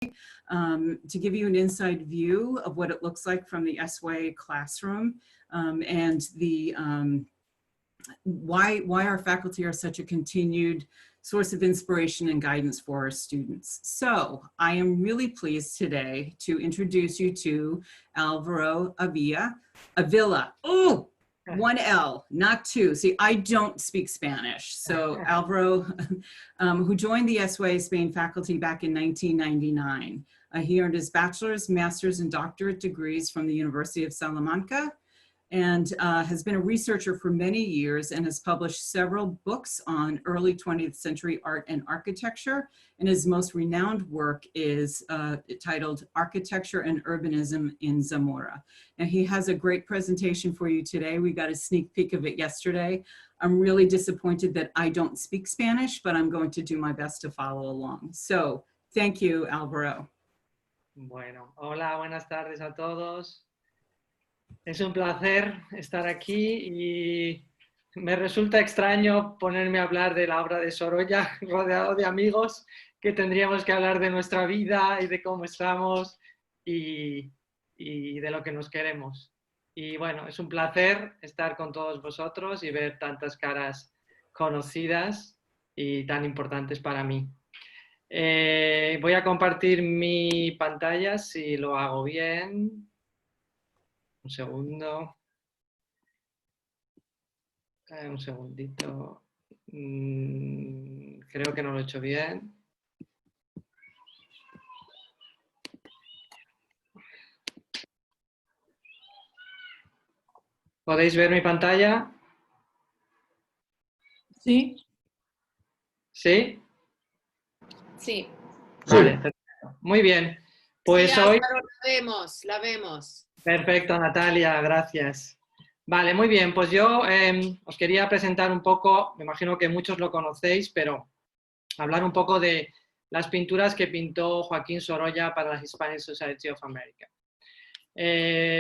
to give you an inside view of what it looks like from the SWAY classroom and the why our faculty are such a continued source of inspiration and guidance for our students. So I am really pleased today to introduce you to Alvaro Avila. Oh, one L, not two. See, I don't speak Spanish. So Alvaro, who joined the SWAY Spain faculty back in 1999. He earned his bachelor's, master's, and doctorate degrees from the University of Salamanca, and has been a researcher for many years and has published several books on early 20th century art and architecture. And his most renowned work is titled Architecture and Urbanism in Zamora. And he has a great presentation for you today. We got a sneak peek of it yesterday. I'm really disappointed that I don't speak Spanish, but I'm going to do my best to follow along. So thank you, Alvaro. Bueno, hola, buenas tardes a todos. Es un placer estar aquí y me resulta extraño ponerme a hablar de la obra de Sorolla rodeado de amigos, que tendríamos que hablar de nuestra vida y de cómo estamos y de lo que nos queremos. Y bueno, es un placer estar con todos vosotros y ver tantas caras conocidas y tan importantes para mí. Voy a compartir mi pantalla si lo hago bien. Un segundo. Un segundito. Creo que no lo he hecho bien. ¿Podéis ver mi pantalla? Sí. ¿Sí? Sí. Vale, perfecto. Muy bien. Pues sí, hoy... Álvaro, la vemos. Perfecto, Natalia, gracias. Vale, muy bien, pues yo os quería presentar un poco, me imagino que muchos lo conocéis, pero hablar un poco de las pinturas que pintó Joaquín Sorolla para la Hispanic Society of America.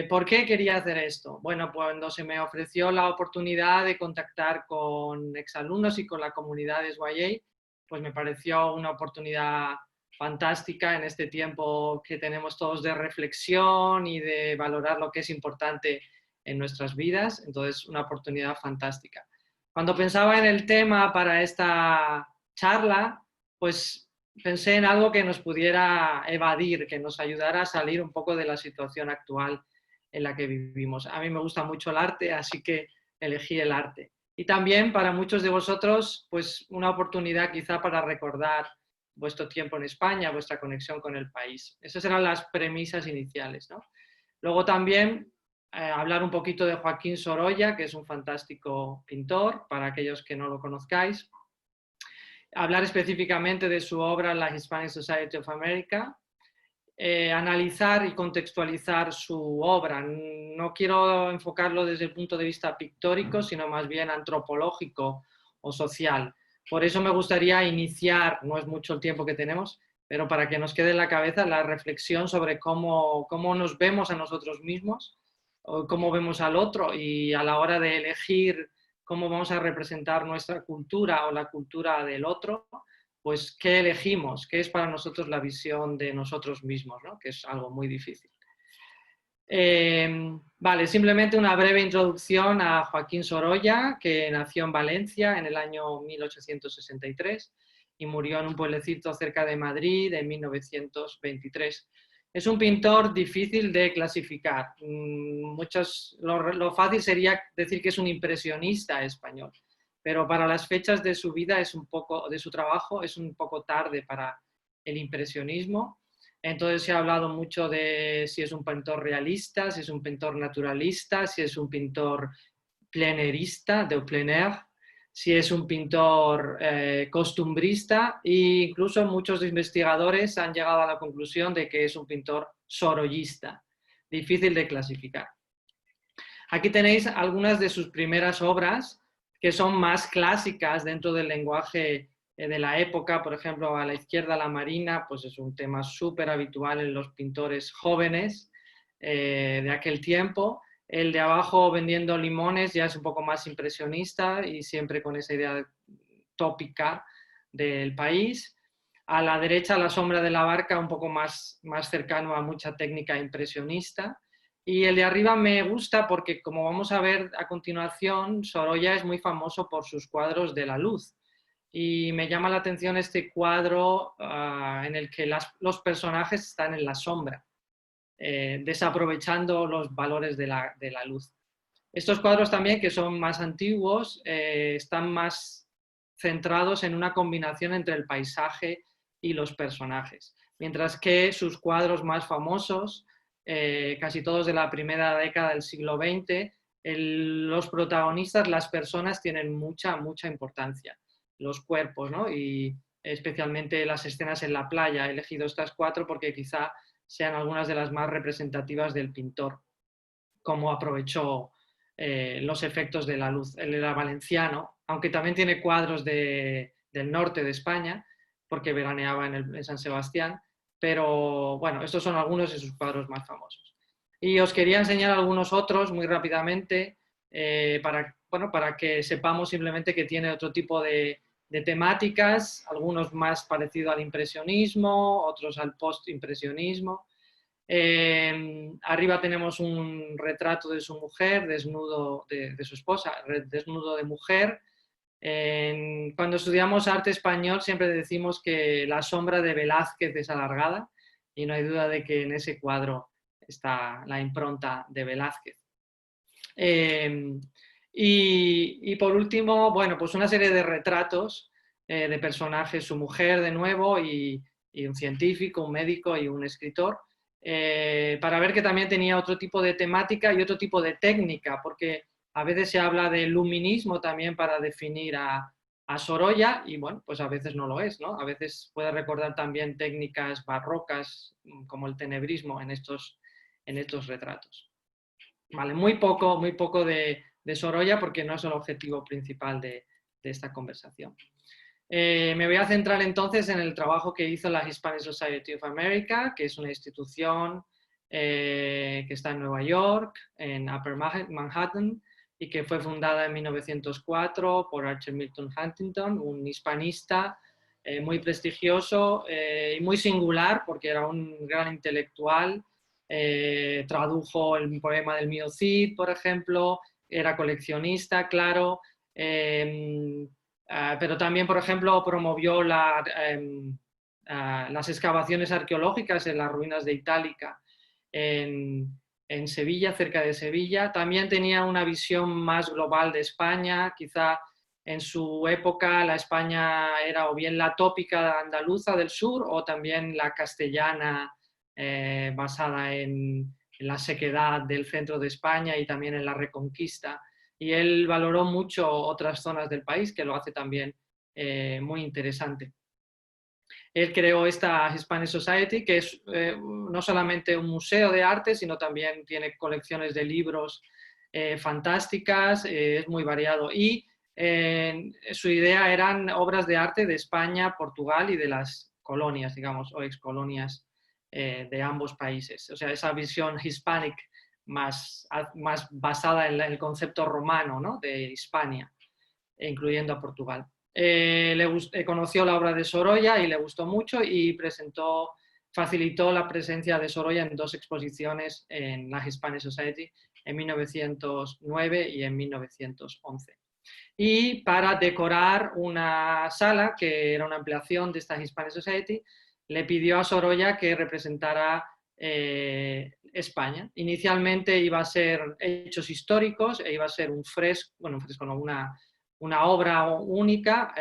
¿Por qué quería hacer esto? Bueno, cuando se me ofreció la oportunidad de contactar con exalumnos y con la comunidad de SYA, pues me pareció una oportunidad fantástica en este tiempo que tenemos todos de reflexión y de valorar lo que es importante en nuestras vidas, entonces una oportunidad fantástica. Cuando pensaba en el tema para esta charla, pues pensé en algo que nos pudiera evadir, que nos ayudara a salir un poco de la situación actual en la que vivimos. A mí me gusta mucho el arte, así que elegí el arte. Y también para muchos de vosotros, pues una oportunidad quizá para recordar vuestro tiempo en España, vuestra conexión con el país. Esas eran las premisas iniciales, ¿no? Luego también hablar un poquito de Joaquín Sorolla, que es un fantástico pintor, para aquellos que no lo conozcáis. Hablar específicamente de su obra en la Hispanic Society of America. Analizar y contextualizar su obra. No quiero enfocarlo desde el punto de vista pictórico, sino más bien antropológico o social. Por eso me gustaría iniciar, no es mucho el tiempo que tenemos, pero para que nos quede en la cabeza la reflexión sobre cómo nos vemos a nosotros mismos, o cómo vemos al otro, y a la hora de elegir cómo vamos a representar nuestra cultura o la cultura del otro, pues qué elegimos, qué es para nosotros la visión de nosotros mismos, ¿no? Que es algo muy difícil. Vale, simplemente una breve introducción a Joaquín Sorolla, que nació en Valencia en el año 1863 y murió en un pueblecito cerca de Madrid en 1923. Es un pintor difícil de clasificar. Lo fácil sería decir que es un impresionista español, pero para las fechas de su vida de su trabajo es un poco tarde para el impresionismo. Entonces se ha hablado mucho de si es un pintor realista, si es un pintor naturalista, si es un pintor plenerista, de plein air, si es un pintor costumbrista, e incluso muchos investigadores han llegado a la conclusión de que es un pintor sorollista, difícil de clasificar. Aquí tenéis algunas de sus primeras obras, que son más clásicas dentro del lenguaje de la época. Por ejemplo, a la izquierda la marina, pues es un tema súper habitual en los pintores jóvenes de aquel tiempo. El de abajo vendiendo limones ya es un poco más impresionista y siempre con esa idea tópica del país. A la derecha, La sombra de la barca, un poco más cercano a mucha técnica impresionista. Y el de arriba me gusta porque, como vamos a ver a continuación, Sorolla es muy famoso por sus cuadros de la luz. Y me llama la atención este cuadro en el que los personajes están en la sombra, desaprovechando los valores de la luz. Estos cuadros también, que son más antiguos, están más centrados en una combinación entre el paisaje y los personajes. Mientras que sus cuadros más famosos, casi todos de la primera década del siglo XX, los protagonistas, las personas, tienen mucha importancia. Los cuerpos, ¿no? Y especialmente las escenas en la playa. He elegido estas 4 porque quizá sean algunas de las más representativas del pintor, cómo aprovechó los efectos de la luz. Él era valenciano, aunque también tiene cuadros del norte de España, porque veraneaba en San Sebastián, pero bueno, estos son algunos de sus cuadros más famosos. Y os quería enseñar algunos otros muy rápidamente, para que sepamos simplemente que tiene otro tipo de temáticas, algunos más parecidos al impresionismo, otros al postimpresionismo. Arriba tenemos un retrato de su mujer, desnudo de su esposa, desnudo de mujer. Cuando estudiamos arte español siempre decimos que la sombra de Velázquez es alargada y no hay duda de que en ese cuadro está la impronta de Velázquez. Y por último, bueno, pues una serie de retratos de personajes, su mujer de nuevo y un científico, un médico y un escritor, para ver que también tenía otro tipo de temática y otro tipo de técnica, porque a veces se habla de luminismo también para definir a Sorolla y bueno, pues a veces no lo es, ¿no? A veces puede recordar también técnicas barrocas como el tenebrismo en estos retratos. Vale, muy poco de Sorolla porque no es el objetivo principal de esta conversación. Me voy a centrar entonces en el trabajo que hizo la Hispanic Society of America, que es una institución que está en Nueva York, en Upper Manhattan, y que fue fundada en 1904 por Archer Milton Huntington, un hispanista muy prestigioso y muy singular porque era un gran intelectual. Tradujo el poema del Mío Cid, por ejemplo, era coleccionista, claro, pero también, por ejemplo, promovió las excavaciones arqueológicas en las ruinas de Itálica en Sevilla, cerca de Sevilla. También tenía una visión más global de España, quizá en su época la España era o bien la tópica andaluza del sur o también la castellana, basada en la sequedad del centro de España y también en la Reconquista. Y él valoró mucho otras zonas del país, que lo hace también muy interesante. Él creó esta Hispanic Society, que es no solamente un museo de arte, sino también tiene colecciones de libros fantásticas, es muy variado. Y su idea eran obras de arte de España, Portugal y de las colonias, digamos, o excolonias de ambos países. O sea, esa visión hispanic más basada en el concepto romano, ¿no?, de Hispania, incluyendo a Portugal. Conoció la obra de Sorolla y le gustó mucho y facilitó la presencia de Sorolla en 2 exposiciones en la Hispanic Society en 1909 y en 1911. Y para decorar una sala, que era una ampliación de esta Hispanic Society, le pidió a Sorolla que representara España. Inicialmente iba a ser hechos históricos e iba a ser un fresco, no, una obra única,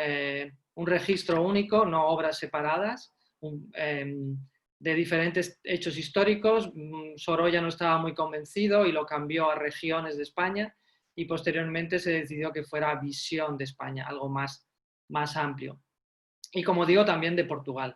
un registro único, no obras separadas, de diferentes hechos históricos. Sorolla no estaba muy convencido y lo cambió a regiones de España y posteriormente se decidió que fuera visión de España, algo más amplio. Y como digo, también de Portugal.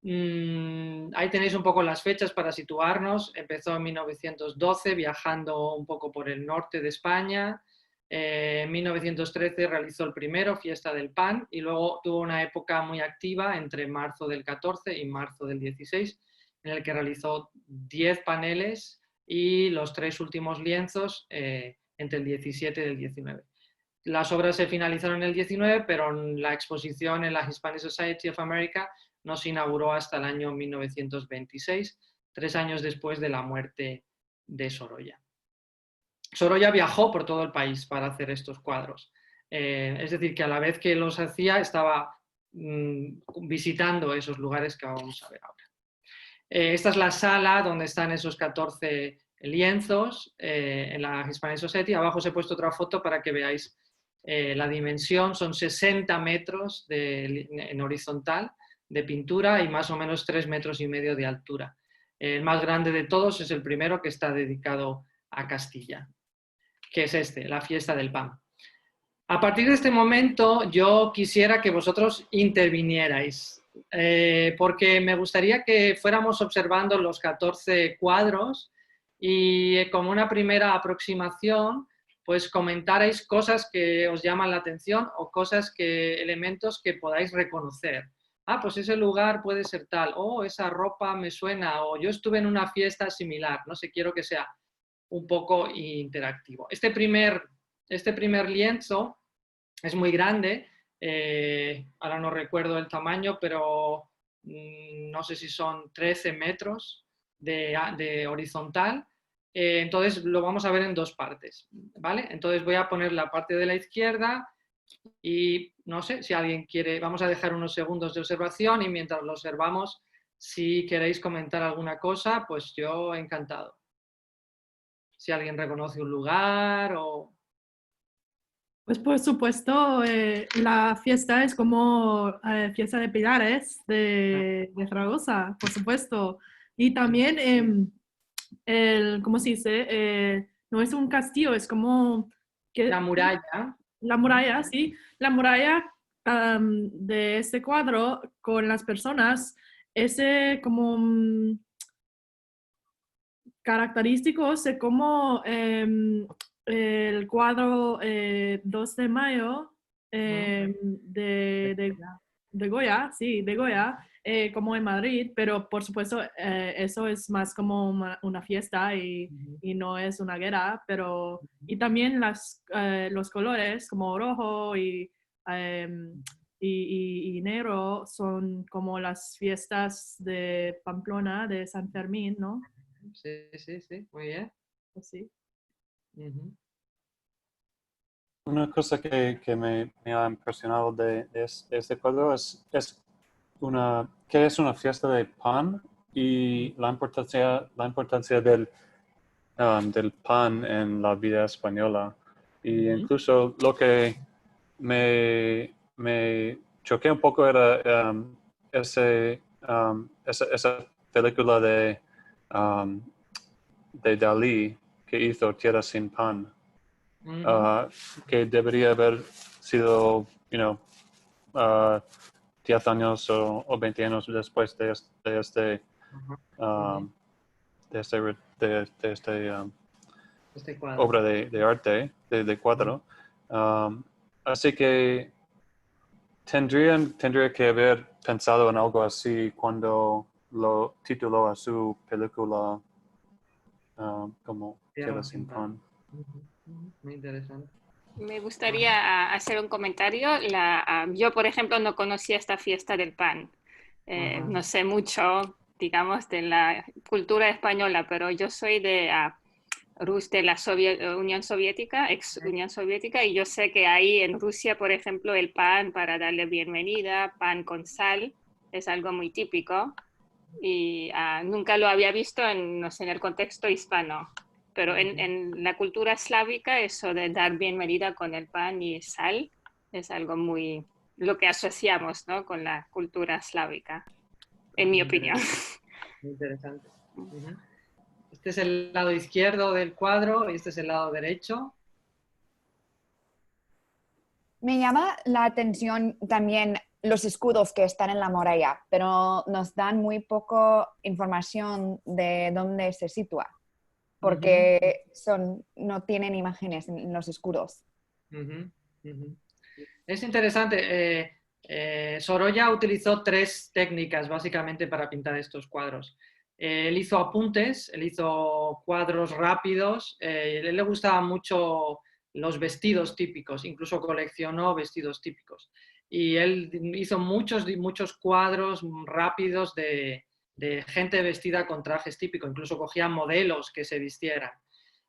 Ahí tenéis un poco las fechas para situarnos. Empezó en 1912 viajando un poco por el norte de España. En 1913 realizó el primero, Fiesta del Pan, y luego tuvo una época muy activa entre marzo del 14 y marzo del 16, en el que realizó 10 paneles y los 3 últimos lienzos entre el 17 y el 19. Las obras se finalizaron en el 19, pero la exposición en la Hispanic Society of America no se inauguró hasta el año 1926, 3 años después de la muerte de Sorolla. Sorolla viajó por todo el país para hacer estos cuadros. Es decir, que a la vez que los hacía estaba visitando esos lugares que vamos a ver ahora. Esta es la sala donde están esos 14 lienzos en la Hispanic Society. Abajo os he puesto otra foto para que veáis la dimensión. Son 60 metros en horizontal de pintura y más o menos 3,5 metros de altura. El más grande de todos es el primero, que está dedicado a Castilla, que es la fiesta del pan. A partir de este momento yo quisiera que vosotros intervinierais, porque me gustaría que fuéramos observando los 14 cuadros y como una primera aproximación, pues comentarais cosas que os llaman la atención o elementos que podáis reconocer. Ah, pues ese lugar puede ser tal, o esa ropa me suena, o yo estuve en una fiesta similar, no sé, quiero que sea un poco interactivo. Este primer lienzo es muy grande, ahora no recuerdo el tamaño, pero no sé si son 13 metros de horizontal, entonces lo vamos a ver en 2 partes, ¿vale? Entonces voy a poner la parte de la izquierda y no sé si alguien quiere, vamos a dejar unos segundos de observación y mientras lo observamos, si queréis comentar alguna cosa, pues yo encantado. Si alguien reconoce un lugar o... Pues por supuesto, la fiesta es como fiesta de Pilares de Zaragoza, por supuesto. Y también, ¿cómo se dice? No es un castillo, es como... La muralla. La muralla, sí. La muralla de este cuadro con las personas, ese como... característicos de cómo el cuadro 2 de mayo de Goya, sí, de Goya, como en Madrid, pero por supuesto eso es más como una fiesta y no es una guerra, pero y también los colores como rojo y negro son como las fiestas de Pamplona, de San Fermín, ¿no? Sí, muy bien. Pues sí. Una cosa que me ha impresionado de este cuadro es que es una fiesta de pan y la importancia del pan en la vida española. Y incluso lo que me choqué un poco era esa película de Dalí que hizo Tierra sin pan, que debería haber sido, 10 años o 20 años después de esta obra de arte, de cuadro. Así que tendría que haber pensado en algo así cuando lo tituló a su película como Tierra sin pan. Muy interesante. Me gustaría hacer un comentario. Yo, por ejemplo, no conocía esta fiesta del pan. No sé mucho, digamos, de la cultura española, pero yo soy de la Unión Soviética, ex Unión Soviética, y yo sé que ahí en Rusia, por ejemplo, el pan para darle bienvenida, pan con sal, es algo muy típico. Y nunca lo había visto en el contexto hispano. Pero en la cultura eslávica eso de dar bienvenida con el pan y sal es algo muy, lo que asociamos, ¿no?, con la cultura eslávica, en mi opinión. Muy interesante. Este es el lado izquierdo del cuadro y este es el lado derecho. Me llama la atención también los escudos que están en la muralla, pero nos dan muy poco información de dónde se sitúa, porque no tienen imágenes en los escudos. Es interesante. Sorolla utilizó 3 técnicas básicamente para pintar estos cuadros. Él hizo apuntes, él hizo cuadros rápidos, a él le gustaban mucho los vestidos típicos, incluso coleccionó vestidos típicos. y él hizo muchos cuadros rápidos de gente vestida con trajes típicos, incluso cogía modelos que se vistieran.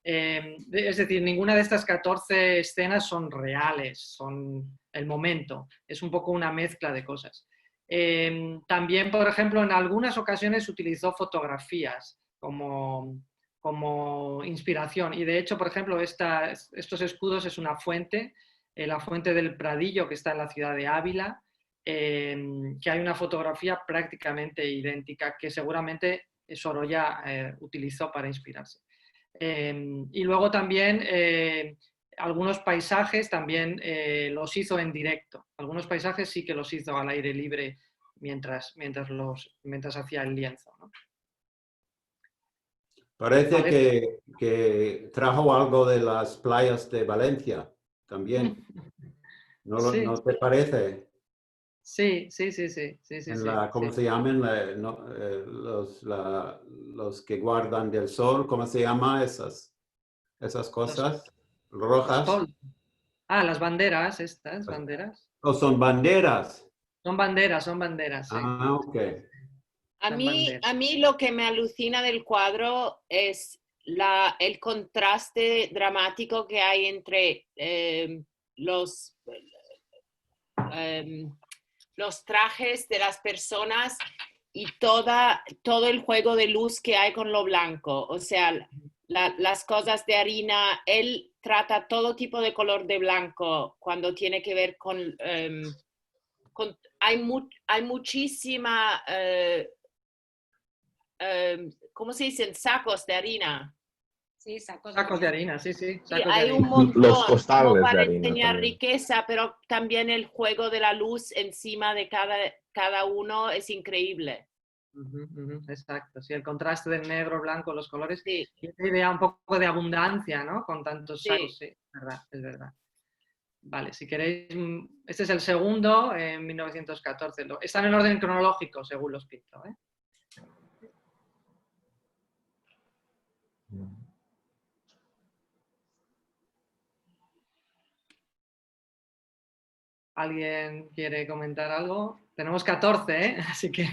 Es decir, ninguna de estas 14 escenas son reales, son el momento, es un poco una mezcla de cosas. También, por ejemplo, en algunas ocasiones utilizó fotografías como inspiración, y de hecho, por ejemplo, estos escudos es una fuente, la fuente del Pradillo, que está en la ciudad de Ávila, que hay una fotografía prácticamente idéntica que seguramente Sorolla utilizó para inspirarse. Y luego también algunos paisajes también los hizo en directo. Algunos paisajes sí que los hizo al aire libre mientras hacía el lienzo, ¿no? Parece Vale. que trajo algo de las playas de Valencia también. ¿No, Sí, no te parece? sí. En la, ¿cómo se llaman? Los que guardan del sol, ¿cómo se llama esas cosas? Los Rojas. las banderas, estas banderas. ¿O son banderas? Son banderas, sí. Ah, ok. A Son mí, banderas. a mí lo que me alucina del cuadro es el contraste dramático que hay entre los trajes de las personas y todo el juego de luz que hay con lo blanco. O sea, las cosas de harina, él trata todo tipo de color de blanco cuando tiene que ver con hay muchísima, ¿cómo se dicen? Sacos de harina. Sí, sacos de harina, sí. Sí, Sacos de hay un harina. montón, Los costales como de para harina enseñar también. riqueza, pero también el juego de la luz encima de cada uno es increíble. Exacto, sí, el contraste del negro, blanco, los colores, Sí. y esa idea un poco de abundancia, ¿no? Con tantos Sí. sacos, sí, es verdad. Vale, si queréis, este es el segundo, en 1914. Están en orden cronológico, según los pinto, ¿eh? ¿Alguien quiere comentar algo? Tenemos 14, ¿eh? Así que...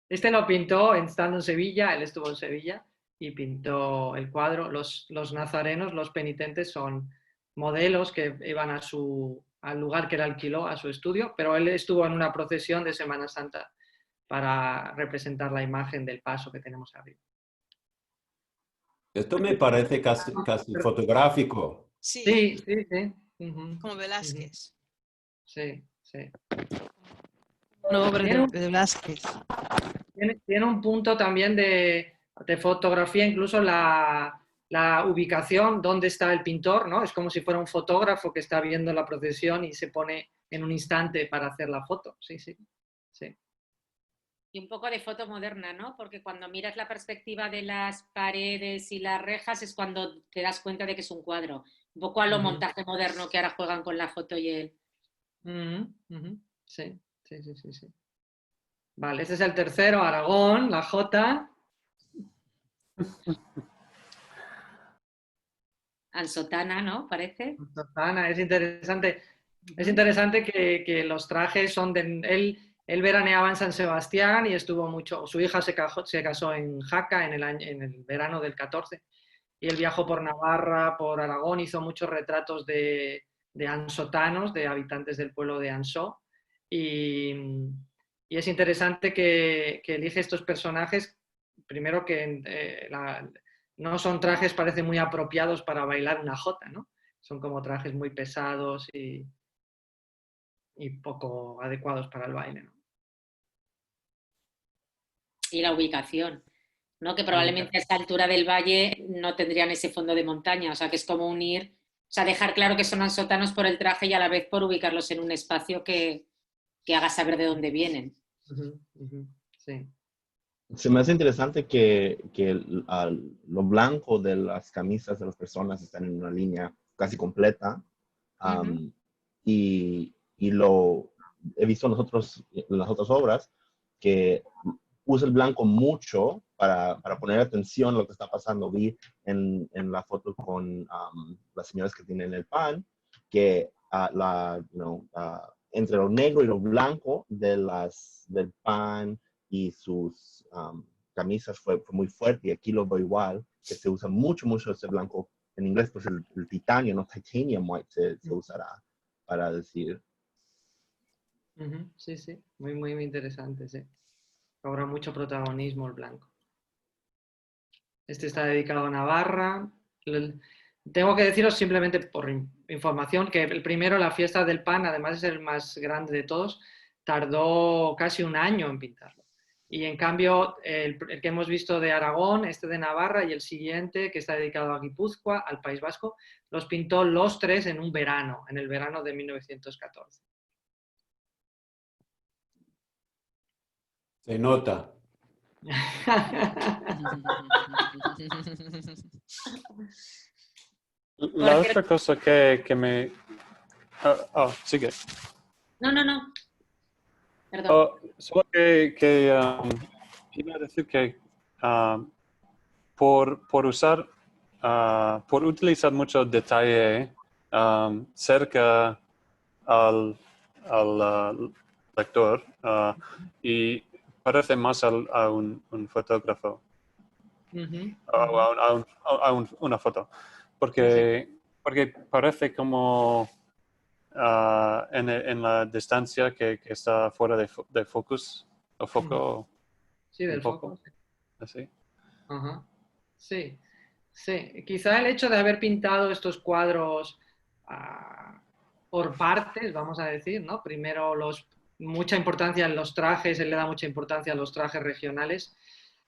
Este lo pintó estando en Sevilla, él estuvo en Sevilla y pintó el cuadro. Los nazarenos, los penitentes, son modelos que iban al lugar que él alquiló, a su estudio, pero él estuvo en una procesión de Semana Santa para representar la imagen del paso que tenemos arriba. Esto me parece casi fotográfico. Sí, Sí. como Velázquez. Sí. Una obra de Velázquez. Tiene un punto también de fotografía, incluso la ubicación, dónde está el pintor, ¿no? Es como si fuera un fotógrafo que está viendo la procesión y se pone en un instante para hacer la foto. Sí. Y un poco de foto moderna, ¿no? Porque cuando miras la perspectiva de las paredes y las rejas es cuando te das cuenta de que es un cuadro. Un poco a lo montaje moderno que ahora juegan con la foto y el... Sí. Vale, este es el tercero, Aragón, la J. Ansotana, ¿no? Parece. Ansotana, es interesante que los trajes son de... Él veraneaba en San Sebastián y estuvo mucho... Su hija se casó en Jaca en el verano del 14 y él viajó por Navarra, por Aragón, hizo muchos retratos de ansotanos, de habitantes del pueblo de Ansó, y es interesante que elige estos personajes, primero que no son trajes, parecen muy apropiados para bailar una jota, ¿no? Son como trajes muy pesados y poco adecuados para el baile, ¿no? Y la ubicación, ¿no? Que probablemente a esta altura del valle no tendrían ese fondo de montaña, o sea que es como unir, o sea, dejar claro que son ansótanos por el traje y a la vez por ubicarlos en un espacio que haga saber de dónde vienen. Sí. Se me hace interesante que lo blanco de las camisas de las personas están en una línea casi completa. Y lo he visto en las otras obras que usa el blanco mucho para poner atención a lo que está pasando. Vi en la foto con las señoras que tienen el pan que entre lo negro y lo blanco del pan y sus camisas fue muy fuerte, y aquí lo veo igual, que se usa mucho ese blanco. En inglés, pues el titanio, ¿no? Titanium white se usará para decir. Sí, sí, muy interesante, sí. Cobra mucho protagonismo el blanco. Este está dedicado a Navarra. Tengo que deciros simplemente por información que el primero, la fiesta del pan, además es el más grande de todos, tardó casi un año en pintarlo. Y en cambio, el que hemos visto de Aragón, este de Navarra, y el siguiente, que está dedicado a Guipúzcoa, al País Vasco, los pintó los tres en un verano, en el verano de 1914. Se nota. La otra cosa que me... sigue. No. Perdón. Solo que iba a decir que por utilizar mucho detalle cerca al lector y parece más a un fotógrafo a una foto, porque parece como en la distancia que está fuera de focus o foco. Sí, del foco. Así. Ajá. Sí, sí. Quizá el hecho de haber pintado estos cuadros por partes, vamos a decir, ¿no? Primero mucha importancia en los trajes, él le da mucha importancia a los trajes regionales,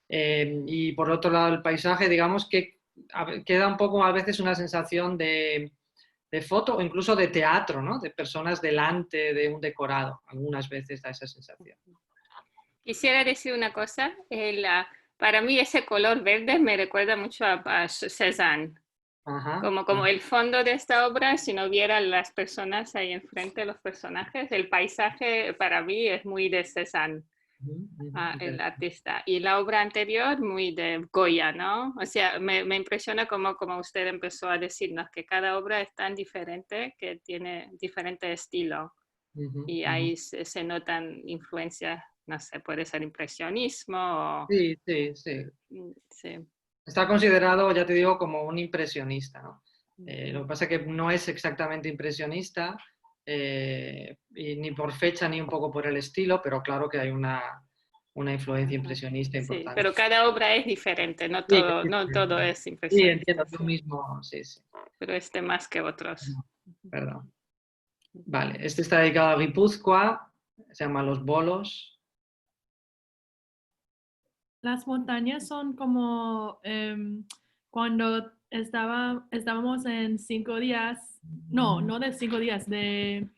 y por otro lado el paisaje, digamos que queda un poco a veces una sensación de foto o incluso de teatro, ¿no? De personas delante de un decorado, algunas veces da esa sensación. Quisiera decir una cosa, para mí ese color verde me recuerda mucho a Cézanne. Ajá. Como el fondo de esta obra, si no viera las personas ahí enfrente, los personajes, el paisaje para mí es muy de Cézanne, el artista. Y la obra anterior muy de Goya, ¿no? O sea, me impresiona como usted empezó a decirnos que cada obra es tan diferente, que tiene diferente estilo. Y ahí se notan influencias, no sé, puede ser impresionismo. Sí. Está considerado, ya te digo, como un impresionista, ¿no? Lo que pasa es que no es exactamente impresionista, y ni por fecha ni un poco por el estilo, pero claro que hay una influencia impresionista importante. Sí, pero cada obra es diferente, no todo es impresionista. Sí, entiendo, tú mismo, sí. Pero este más que otros. Perdón. Vale, este está dedicado a Guipúzcoa, se llama Los Bolos. Las montañas son como cuando estábamos en 5 días, no de 5 días, del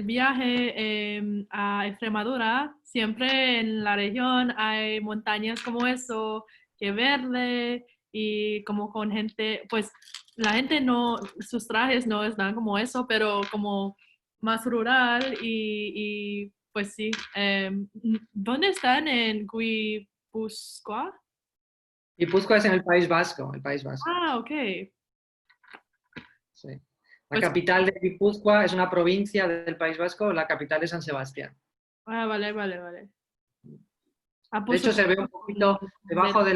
viaje a Extremadura, siempre en la región hay montañas como eso, que verde y como con gente, pues la gente no, sus trajes no están como eso, pero como más rural y pues sí. ¿Dónde están en Guipúzcoa? Guipúzcoa es en el País Vasco, Ah, ok. Sí. La capital de Guipúzcoa es una provincia del País Vasco, la capital es San Sebastián. Ah, vale. De hecho, se ve un poquito, debajo de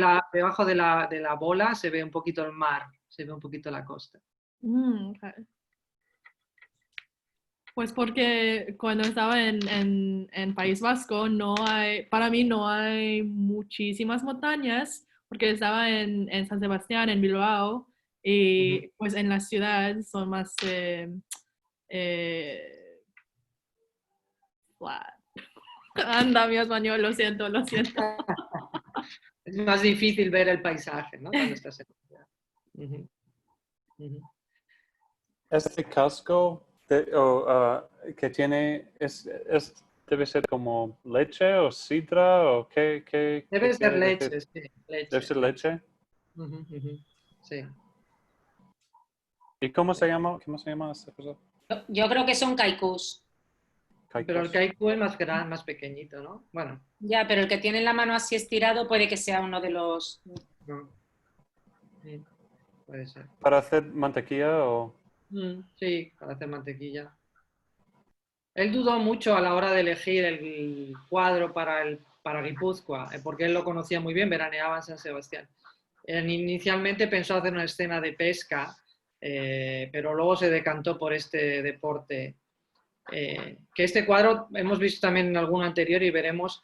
la bola, se ve un poquito el mar, se ve un poquito la costa. Okay. Pues porque cuando estaba en País Vasco, para mí no hay muchísimas montañas, porque estaba en San Sebastián, en Bilbao, y pues en la ciudad son más flat. Anda, mi español, lo siento. Es más difícil ver el paisaje, ¿no? Cuando estás en la ciudad. Este casco que tiene debe ser como leche o sidra o qué Debe ser leche, decir? sí. Leche. ¿Debe ser leche? Sí. ¿Y cómo se llama esta cosa? Yo creo que son kaikus. Pero el kaiku es más grande, más pequeñito, ¿no? Bueno. Ya, pero el que tiene la mano así estirado puede que sea uno de los... No. Sí, puede ser. ¿Para hacer mantequilla o...? Sí, para hacer mantequilla. Él dudó mucho a la hora de elegir el cuadro para Guipúzcoa, porque él lo conocía muy bien, veraneaba en San Sebastián. Inicialmente pensó hacer una escena de pesca, pero luego se decantó por este deporte. Que este cuadro hemos visto también en alguno anterior y veremos,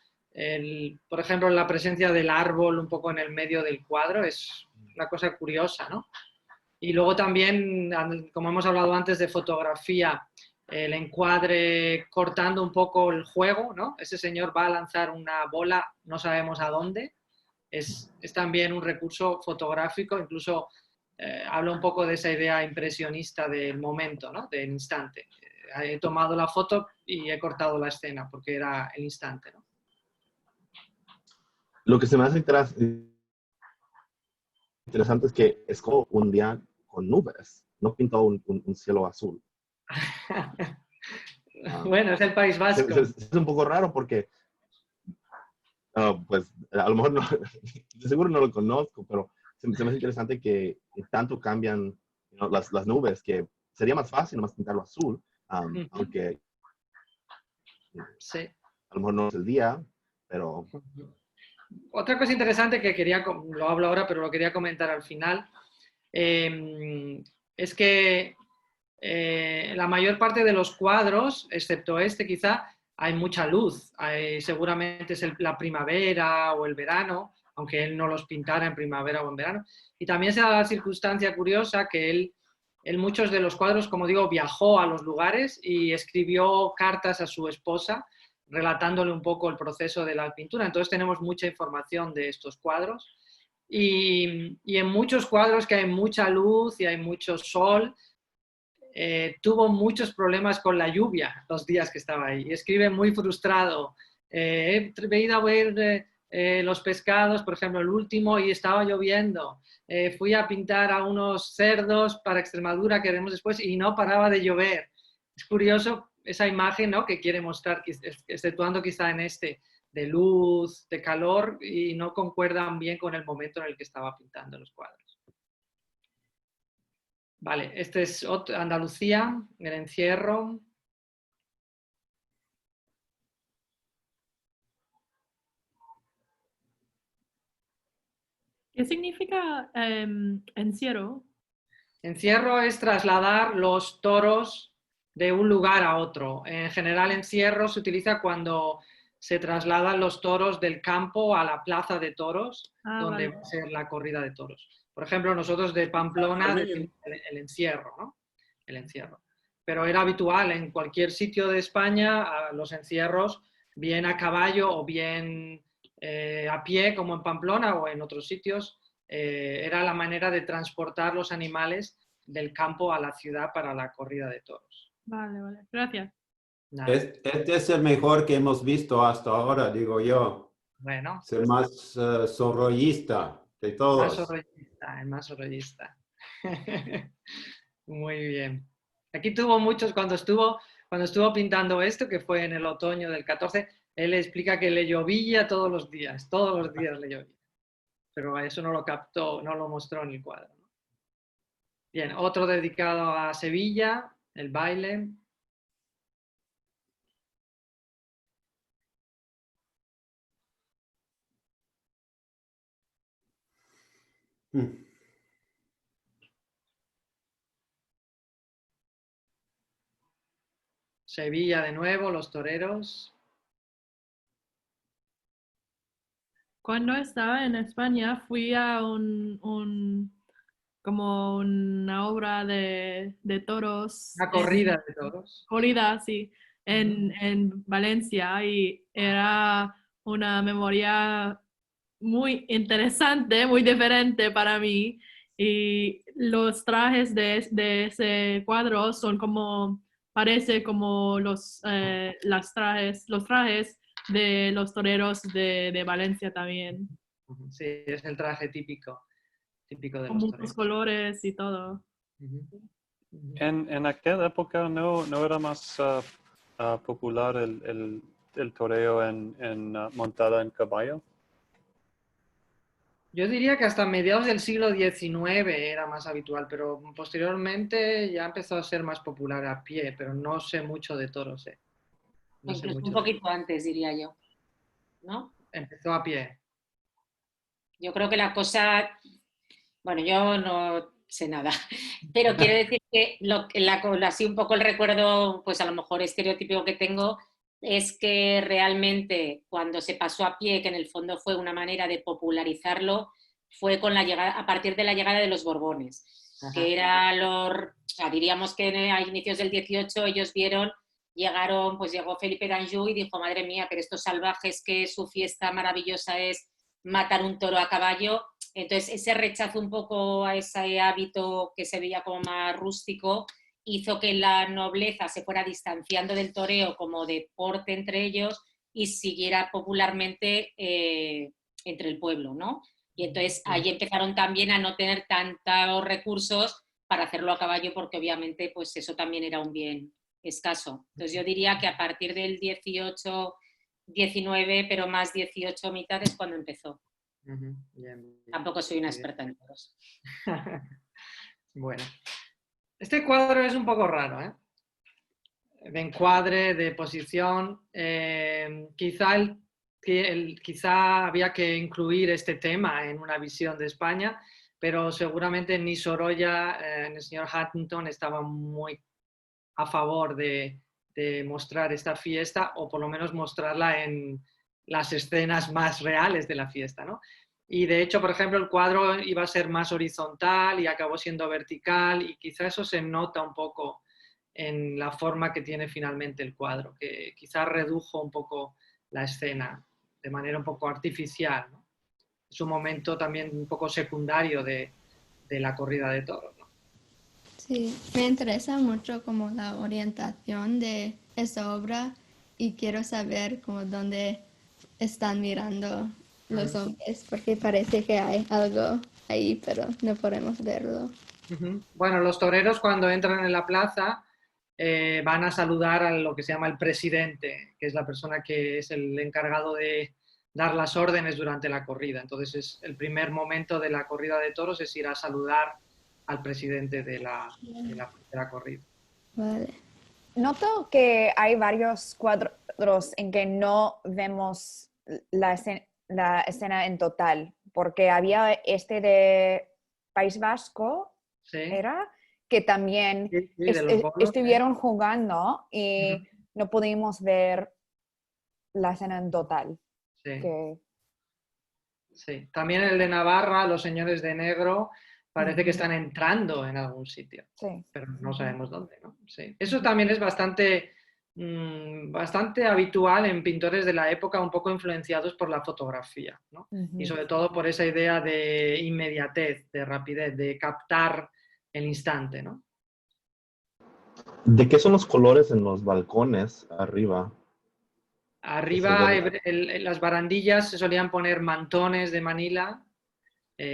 por ejemplo, la presencia del árbol un poco en el medio del cuadro, es una cosa curiosa, ¿no? Y luego también, como hemos hablado antes de fotografía, el encuadre cortando un poco el juego, ¿no? Ese señor va a lanzar una bola, no sabemos a dónde. Es también un recurso fotográfico, incluso habla un poco de esa idea impresionista del momento, ¿no? Del instante. He tomado la foto y he cortado la escena porque era el instante, ¿no? Lo que se me hace interesante es que es como un día con nubes, no pintó un cielo azul. Bueno, es el País Vasco. Es un poco raro porque, pues, a lo mejor no, de seguro no lo conozco, pero se me hace interesante que tanto cambian las nubes, que sería más fácil nomás pintarlo azul, aunque sí. A lo mejor no es el día, pero... Otra cosa interesante que lo hablo ahora, pero lo quería comentar al final, es que la mayor parte de los cuadros, excepto este quizá, hay mucha luz. Seguramente es la primavera o el verano, aunque él no los pintara en primavera o en verano. Y también se da la circunstancia curiosa que él muchos de los cuadros, como digo, viajó a los lugares y escribió cartas a su esposa relatándole un poco el proceso de la pintura. Entonces tenemos mucha información de estos cuadros. Y en muchos cuadros que hay mucha luz y hay mucho sol, tuvo muchos problemas con la lluvia los días que estaba ahí. Y escribe muy frustrado. He ido a ver los pescados, por ejemplo, el último, y estaba lloviendo. Fui a pintar a unos cerdos para Extremadura que veremos después y no paraba de llover. Es curioso esa imagen, ¿no?, que quiere mostrar, exceptuando quizá en de luz, de calor, y no concuerdan bien con el momento en el que estaba pintando los cuadros. Vale, este es Andalucía, el encierro. ¿Qué significa encierro? Encierro es trasladar los toros de un lugar a otro. En general, encierro se utiliza cuando se trasladan los toros del campo a la plaza de toros, donde vale. va a ser la corrida de toros. Por ejemplo, nosotros de Pamplona decimos el encierro, ¿no? El encierro. Pero era habitual en cualquier sitio de España los encierros, bien a caballo o bien a pie, como en Pamplona o en otros sitios. Era la manera de transportar los animales del campo a la ciudad para la corrida de toros. Vale, vale. Gracias. Este es el mejor que hemos visto hasta ahora, digo yo. Bueno. Es el más sonrollista de todos. El más sonrollista. Muy bien. Aquí tuvo muchos, cuando estuvo pintando esto, que fue en el otoño del 14, él explica que le llovía todos los días le llovía. Pero eso no lo captó, no lo mostró en el cuadro. Bien, otro dedicado a Sevilla, el baile. Sevilla de nuevo, los toreros. Cuando estaba en España fui a como una obra de toros. Una corrida de toros. Corrida, sí, en Valencia, y era una memoria muy interesante, muy diferente para mí. Y los trajes de ese cuadro son parece como los trajes de los toreros de Valencia también. Sí, es el traje típico de con los muchos toreros. Colores y todo. En aquella época no era más popular el toreo montada en caballo. Yo diría que hasta mediados del siglo XIX era más habitual, pero posteriormente ya empezó a ser más popular a pie, pero no sé mucho de toros, O no sé incluso un mucho poquito antes, diría yo, ¿no? Empezó a pie. Yo creo que la cosa, bueno, yo no sé nada, pero quiero decir que así un poco el recuerdo, pues a lo mejor estereotípico que tengo, es que realmente cuando se pasó a pie, que en el fondo fue una manera de popularizarlo, fue con la llegada, a partir de la llegada de los Borbones, que era o sea, diríamos que a inicios del 18 ellos llegó Felipe d'Anjou y dijo, madre mía, pero estos salvajes que su fiesta maravillosa es matar un toro a caballo. Entonces, ese rechazo un poco a ese hábito que se veía como más rústico hizo que la nobleza se fuera distanciando del toreo como deporte entre ellos y siguiera popularmente entre el pueblo, ¿no? Y entonces ahí empezaron también a no tener tantos recursos para hacerlo a caballo porque obviamente pues eso también era un bien escaso. Entonces yo diría que a partir del 18, 19, pero más 18 mitad es cuando empezó. Bien, bien. Tampoco soy una experta en toros. Bueno, este cuadro es un poco raro, ¿eh? De encuadre, de posición. Quizá había que incluir este tema en una visión de España, pero seguramente ni Sorolla ni el señor Huntington estaban muy a favor de mostrar esta fiesta, o por lo menos mostrarla en las escenas más reales de la fiesta, ¿no? Y de hecho, por ejemplo, el cuadro iba a ser más horizontal y acabó siendo vertical, y quizá eso se nota un poco en la forma que tiene finalmente el cuadro, que quizá redujo un poco la escena de manera un poco artificial, ¿no? Es un momento también un poco secundario de la corrida de toros, ¿no? Sí, me interesa mucho como la orientación de esa obra y quiero saber como dónde están mirando los hombres, porque parece que hay algo ahí, pero no podemos verlo. Bueno, los toreros cuando entran en la plaza van a saludar a lo que se llama el presidente, que es la persona que es el encargado de dar las órdenes durante la corrida. Entonces, el primer momento de la corrida de toros es ir a saludar al presidente de la corrida. Vale. Noto que hay varios cuadros en que no vemos la escena en total, porque había este de País Vasco, Sí. ¿era? Que también Sí, de los bolos, estuvieron jugando y no pudimos ver la escena en total. Sí. Que... Sí. También el de Navarra, los señores de negro, parece que están entrando en algún sitio, sí, pero no sabemos dónde, ¿no? Sí. Eso también es bastante habitual en pintores de la época, un poco influenciados por la fotografía, ¿no? Y sobre todo por esa idea de inmediatez, de rapidez, de captar el instante, ¿no? ¿De qué son los colores en los balcones arriba? Arriba, en las barandillas se solían poner mantones de Manila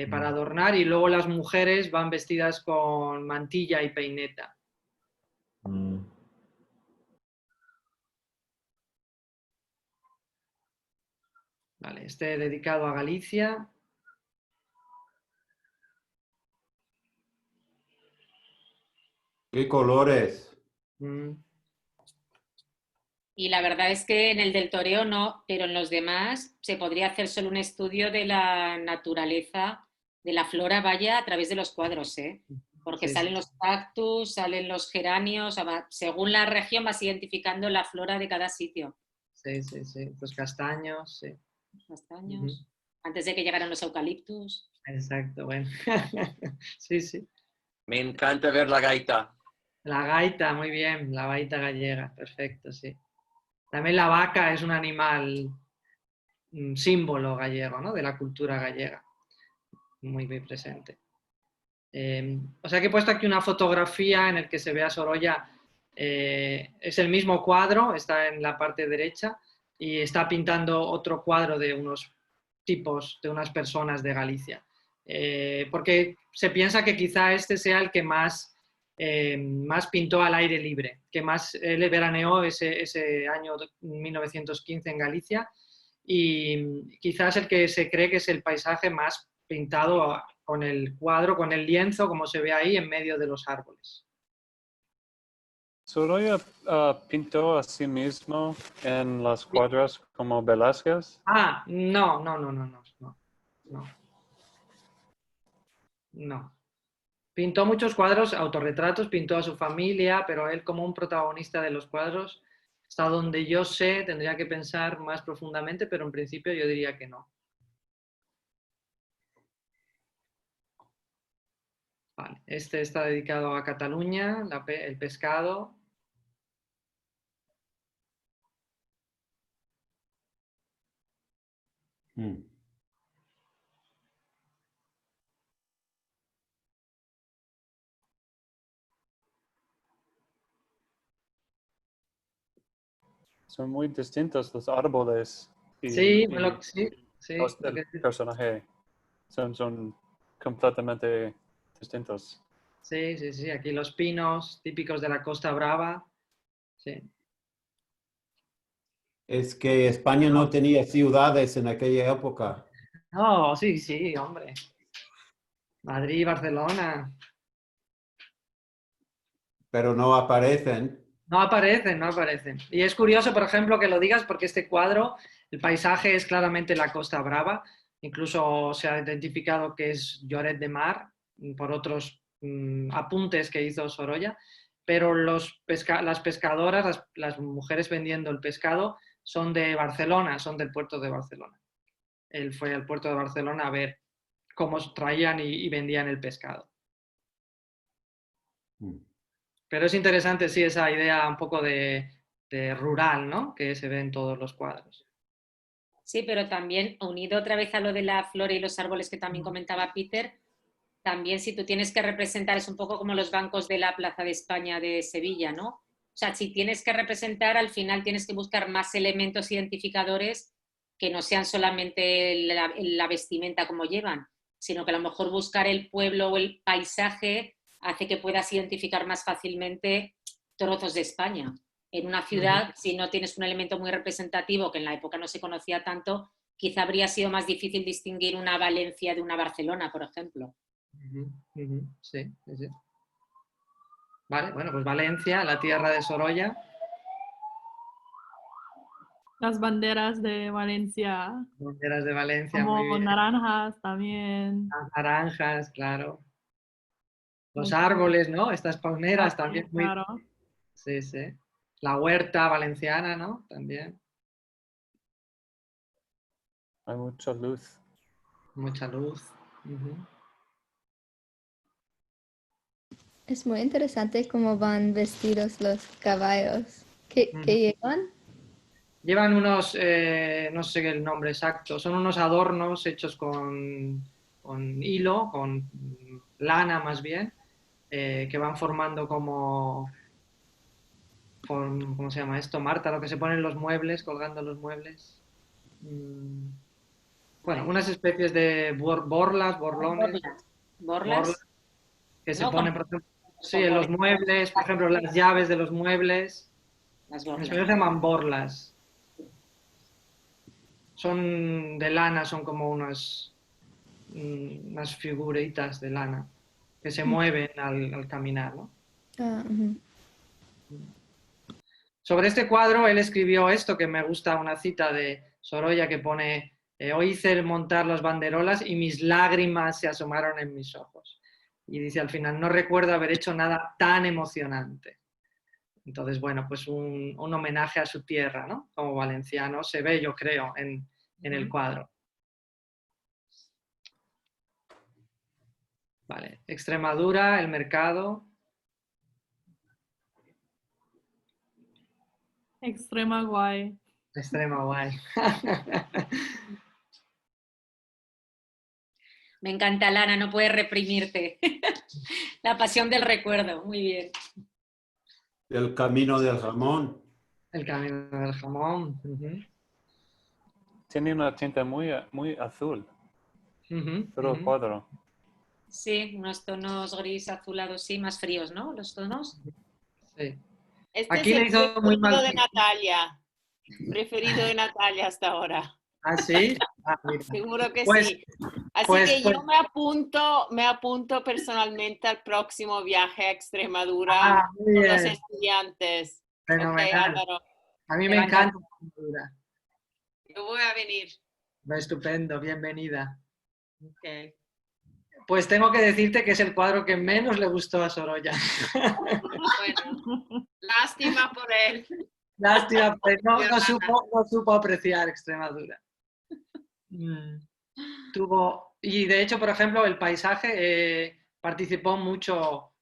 para adornar, y luego las mujeres van vestidas con mantilla y peineta. Vale, este dedicado a Galicia. ¿Qué colores? Y la verdad es que en el del toreo no, pero en los demás se podría hacer solo un estudio de la naturaleza, de la flora, vaya, a través de los cuadros, ¿eh? Porque salen los cactus, salen los geranios, según la región vas identificando la flora de cada sitio. Sí, sí, sí. Los castaños, sí. Castaños. Antes de que llegaran los eucaliptus. Exacto, bueno. Sí, sí. Me encanta ver la gaita. La gaita, muy bien, la gaita gallega, perfecto, sí. También la vaca es un animal, un símbolo gallego, ¿no? De la cultura gallega, muy, muy presente. O sea que he puesto aquí una fotografía en la que se ve a Sorolla, es el mismo cuadro, está en la parte derecha, y está pintando otro cuadro de unos tipos, de unas personas de Galicia. Porque se piensa que quizá este sea el que más pintó al aire libre, que más él veraneó ese año 1915 en Galicia, y quizás el que se cree que es el paisaje más pintado con el cuadro, con el lienzo, como se ve ahí, en medio de los árboles. ¿Sorolla pintó a sí mismo en las cuadras como Velázquez? Ah, no. No. Pintó muchos cuadros, autorretratos, pintó a su familia, pero él como un protagonista de los cuadros, hasta donde yo sé, tendría que pensar más profundamente, pero en principio yo diría que no. Vale, este está dedicado a Cataluña, el pescado. Son muy distintos los árboles y, Sí, y el personaje. Son completamente distintos. Sí, aquí los pinos típicos de la Costa Brava. Sí. Es que España no tenía ciudades en aquella época. Oh, sí, hombre. Madrid, Barcelona. Pero no aparecen. No aparecen. Y es curioso, por ejemplo, que lo digas porque este cuadro, el paisaje es claramente la Costa Brava. Incluso se ha identificado que es Lloret de Mar por otros apuntes que hizo Sorolla. Pero las pescadoras, las mujeres vendiendo el pescado, son de Barcelona, son del puerto de Barcelona. Él fue al puerto de Barcelona a ver cómo traían y vendían el pescado. Pero es interesante, sí, esa idea un poco de rural, ¿no? Que se ve en todos los cuadros. Sí, pero también unido otra vez a lo de la flora y los árboles que también comentaba Peter, también si tú tienes que representar, es un poco como los bancos de la Plaza de España de Sevilla, ¿no? O sea, si tienes que representar, al final tienes que buscar más elementos identificadores que no sean solamente la vestimenta como llevan, sino que a lo mejor buscar el pueblo o el paisaje hace que puedas identificar más fácilmente trozos de España. En una ciudad, si no tienes un elemento muy representativo, que en la época no se conocía tanto, quizá habría sido más difícil distinguir una Valencia de una Barcelona, por ejemplo. Sí. Vale, bueno, pues Valencia, la tierra de Sorolla. Las banderas de Valencia. Banderas de Valencia, como muy bien. naranjas también. Las naranjas, claro. Los árboles, ¿no? Estas palmeras también. Muy... Claro. Sí. La huerta valenciana, ¿no? También. Hay mucha luz. Mucha luz. Es muy interesante cómo van vestidos los caballos. ¿Qué llevan? Llevan unos, no sé el nombre exacto, son unos adornos hechos con hilo, con lana más bien, que van formando como, ¿cómo se llama esto? Marta, lo que se ponen los muebles, colgando los muebles. Bueno, unas especies de borlones. ¿Borlas? Que se ponen, por ejemplo, en los muebles, por ejemplo, las llaves de los muebles. Las En borlas. español se llaman borlas. Son de lana, son como unas figuritas de lana que se mueven al caminar, ¿no? Sobre este cuadro él escribió esto, que me gusta, una cita de Sorolla que pone: hoy hice montar las banderolas y mis lágrimas se asomaron en mis ojos. Y dice al final: no recuerdo haber hecho nada tan emocionante. Entonces, bueno, pues un homenaje a su tierra, ¿no? Como valenciano, se ve, yo creo, en el cuadro. Vale, Extremadura, el mercado. Extrema guay. Extrema guay. Me encanta, Lana, no puedes reprimirte. La pasión del recuerdo, muy bien. El camino del jamón. El camino del jamón. Tiene una tinta muy azul. Todo el cuadro. Sí, unos tonos gris azulados, sí, más fríos, ¿no? Los tonos. Sí. Este Aquí es le el hizo muy mal. de Natalia. Preferido de Natalia hasta ahora. ¿Ah, sí? Ah, Seguro que pues, sí. Así que yo me apunto personalmente al próximo viaje a Extremadura muy con los bien. estudiantes. Fenomenal. Ok, Álvaro. A mí me encanta Extremadura. Yo voy a venir. Estupendo, bienvenida. Okay. Pues tengo que decirte que es el cuadro que menos le gustó a Sorolla. Bueno, lástima por él. Lástima, pues no supo apreciar Extremadura. Y de hecho, por ejemplo, el paisaje participó mucho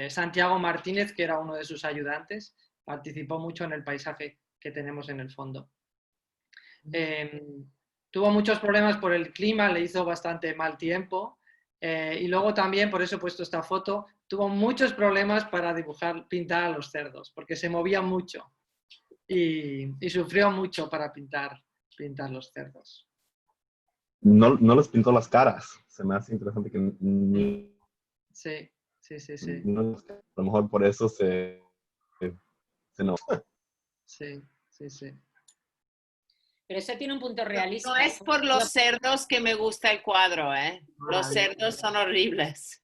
Santiago Martínez, que era uno de sus ayudantes, participó mucho en el paisaje que tenemos en el fondo. Tuvo muchos problemas por el clima, le hizo bastante mal tiempo. Y luego también, por eso he puesto esta foto, tuvo muchos problemas para pintar a los cerdos, porque se movía mucho y sufrió mucho para pintar los cerdos. No los pintó las caras. Se me hace interesante que ni... Sí. No, a lo mejor por eso se no. Sí. Pero eso tiene un punto realista. No es por los cerdos que me gusta el cuadro, ¿eh? Los cerdos son horribles.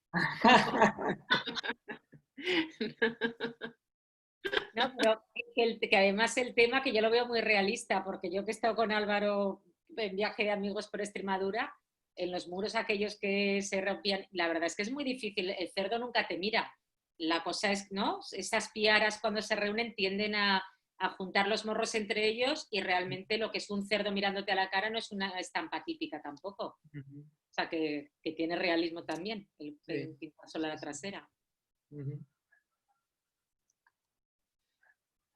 No, pero que además el tema que yo lo veo muy realista, porque yo que he estado con Álvaro en viaje de amigos por Extremadura, en los muros aquellos que se rompían, la verdad es que es muy difícil, el cerdo nunca te mira. La cosa es, ¿no? Esas piaras cuando se reúnen tienden a juntar los morros entre ellos y realmente lo que es un cerdo mirándote a la cara no es una estampa típica tampoco. O sea, que tiene realismo también, el pintar solo la trasera.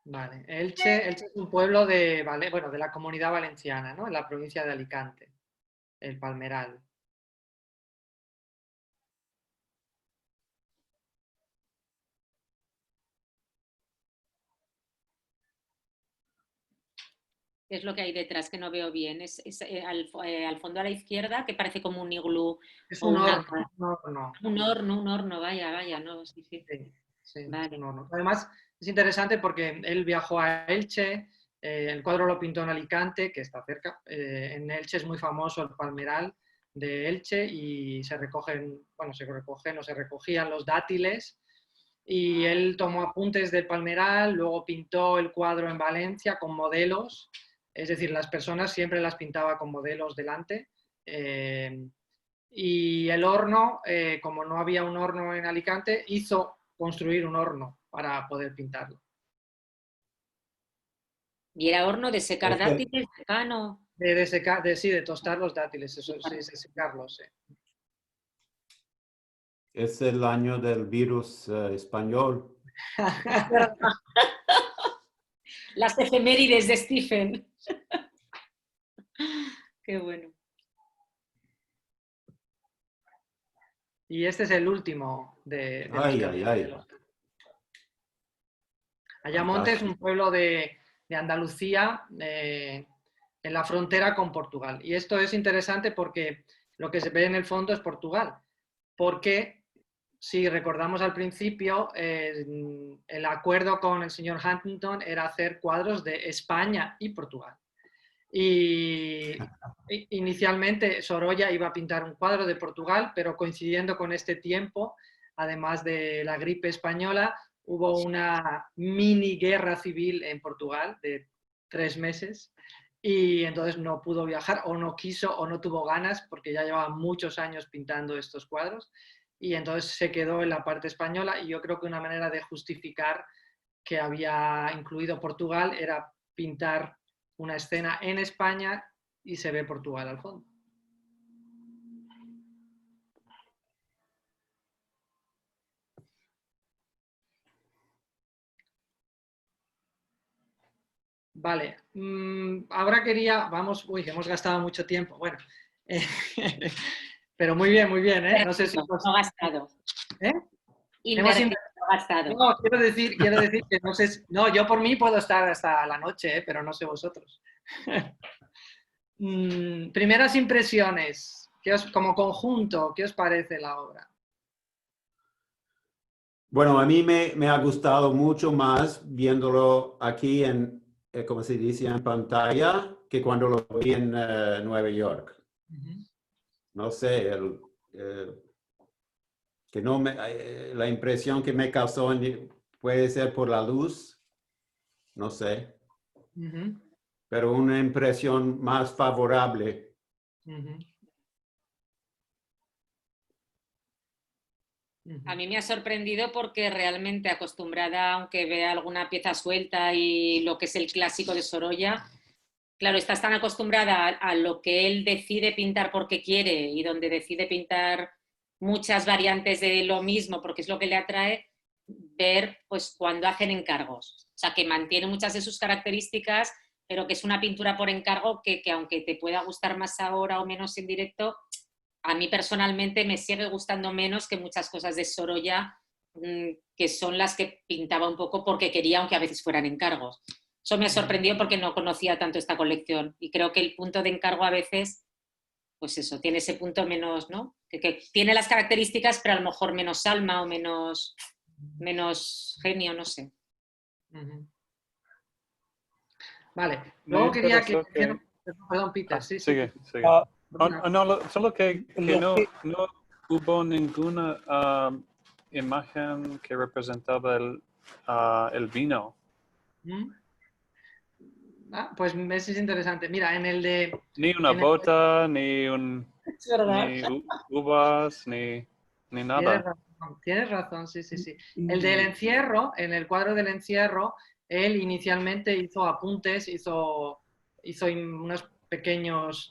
Vale, Elche es un pueblo de la Comunidad Valenciana, ¿no? En la provincia de Alicante, el Palmeral. ¿Qué es lo que hay detrás que no veo bien? Es al fondo a la izquierda, que parece como un iglú. Es un horno. Un horno, vaya, no, sí. Vale. Un horno. Además, es interesante porque él viajó a Elche, el cuadro lo pintó en Alicante, que está cerca. En Elche es muy famoso el palmeral de Elche y se recogían los dátiles. Y él tomó apuntes del palmeral, luego pintó el cuadro en Valencia con modelos. Es decir, las personas siempre las pintaba con modelos delante. Y el horno, como no había un horno en Alicante, hizo construir un horno para poder pintarlo. ¿Y era horno de secar dátiles, secano? De tostar los dátiles, eso sí, de secarlos. Sí. Es el año del virus español. Las efemérides de Stephen. Qué bueno. Y este es el último de Ayamonte es un pueblo de Andalucía en la frontera con Portugal. Y esto es interesante porque lo que se ve en el fondo es Portugal. Porque si recordamos al principio, el acuerdo con el señor Huntington era hacer cuadros de España y Portugal. Y inicialmente Sorolla iba a pintar un cuadro de Portugal, pero coincidiendo con este tiempo, además de la gripe española, hubo una mini guerra civil en Portugal de 3 meses y entonces no pudo viajar o no quiso o no tuvo ganas porque ya llevaba muchos años pintando estos cuadros y entonces se quedó en la parte española y yo creo que una manera de justificar que había incluido Portugal era pintar una escena en España y se ve Portugal al fondo. Vale, ahora hemos gastado mucho tiempo, bueno, pero muy bien, ¿eh? No sé si... No gastado. ¿Eh? Gastado. No, quiero decir que no sé... No, yo por mí puedo estar hasta la noche, pero no sé vosotros. Primeras impresiones, como conjunto, ¿qué os parece la obra? Bueno, a mí me ha gustado mucho más viéndolo aquí en, como se dice, en pantalla, que cuando lo vi en Nueva York. no sé, que no la impresión que me causó puede ser por la luz, no sé, pero una impresión más favorable. A mí me ha sorprendido porque realmente acostumbrada, aunque vea alguna pieza suelta y lo que es el clásico de Sorolla, claro, estás tan acostumbrada a lo que él decide pintar porque quiere y donde decide pintar muchas variantes de lo mismo porque es lo que le atrae, ver pues cuando hacen encargos. O sea, que mantiene muchas de sus características, pero que es una pintura por encargo que aunque te pueda gustar más ahora o menos en directo, a mí personalmente me sigue gustando menos que muchas cosas de Sorolla, que son las que pintaba un poco porque quería, aunque a veces fueran encargos. Eso me ha sorprendido porque no conocía tanto esta colección y creo que el punto de encargo a veces, pues eso, tiene ese punto menos, ¿no? Que tiene las características, pero a lo mejor menos alma o menos genio, no sé. Vale, luego quería que... Perdón, Peter, sí. Sigue. Solo que no hubo ninguna imagen que representaba el vino. Pues eso es interesante. Mira, en el de... Ni una bota, ni uvas, ni nada. Tienes razón, sí. El del encierro, en el cuadro del encierro, él inicialmente hizo apuntes, hizo unos pequeños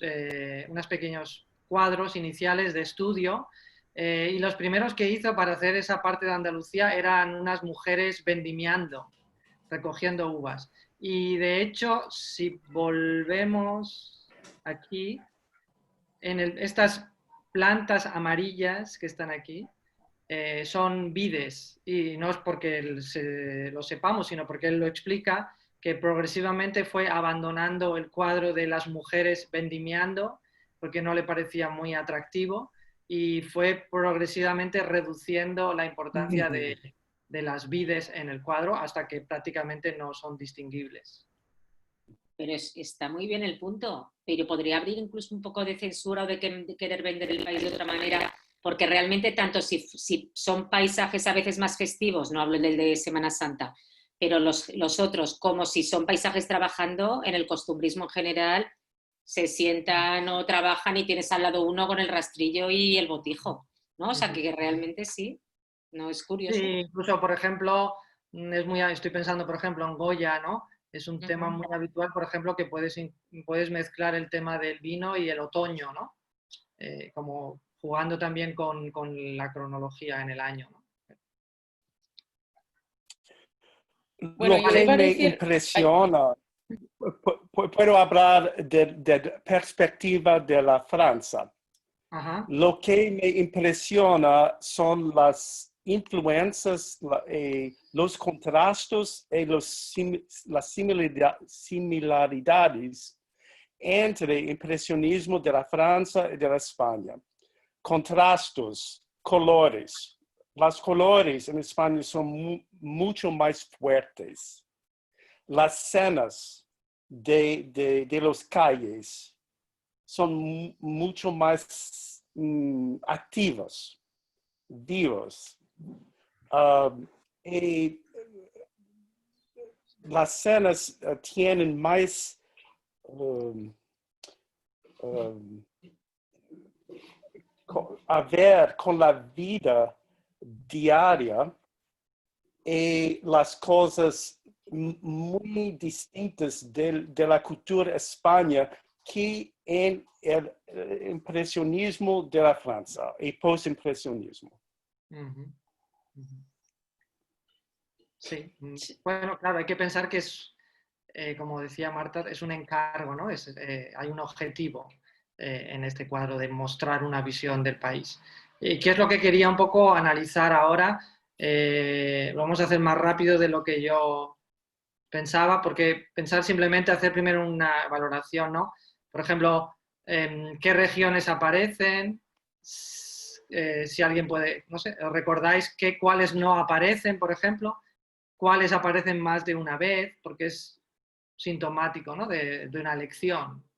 cuadros iniciales de estudio y los primeros que hizo para hacer esa parte de Andalucía eran unas mujeres vendimiando, recogiendo uvas. Y de hecho, si volvemos aquí, estas plantas amarillas que están aquí, son vides, y no es porque lo sepamos, sino porque él lo explica, que progresivamente fue abandonando el cuadro de las mujeres vendimiando, porque no le parecía muy atractivo, y fue progresivamente reduciendo la importancia de las vides en el cuadro hasta que prácticamente no son distinguibles. Pero está muy bien el punto, pero podría abrir incluso un poco de censura o de querer vender el país de otra manera, porque realmente tanto si son paisajes a veces más festivos, no hablo del de Semana Santa, pero los otros, como si son paisajes trabajando, en el costumbrismo en general, se sientan o trabajan y tienes al lado uno con el rastrillo y el botijo, ¿no? O sea, que realmente sí, ¿no? Es curioso. Sí, incluso, por ejemplo, estoy pensando, por ejemplo, en Goya, ¿no? Es un tema muy habitual, por ejemplo, que puedes mezclar el tema del vino y el otoño, ¿no? Como jugando también con la cronología en el año, ¿no? Bueno, lo que me impresiona, puedo hablar de perspectiva de la Francia. Lo que me impresiona son las influencias, los contrastes y las similaridades entre el impresionismo de la Francia y de la España. Contrastes, colores. Los colores en España son mucho más fuertes. Las escenas de las calles son mucho más activas, vivas. Y las escenas tienen más a ver con la vida diaria y las cosas muy distintas de la cultura española que en el impresionismo de la Francia y postimpresionismo. Sí, bueno, claro, hay que pensar que es, como decía Marta, es un encargo, ¿no? Hay un objetivo en este cuadro de mostrar una visión del país. ¿Qué es lo que quería un poco analizar ahora? Lo vamos a hacer más rápido de lo que yo pensaba, porque pensar simplemente hacer primero una valoración, ¿no? Por ejemplo, ¿qué regiones aparecen? Si alguien puede, no sé, ¿recordáis cuáles no aparecen, por ejemplo? ¿Cuáles aparecen más de una vez? Porque es sintomático, ¿no? de una elección.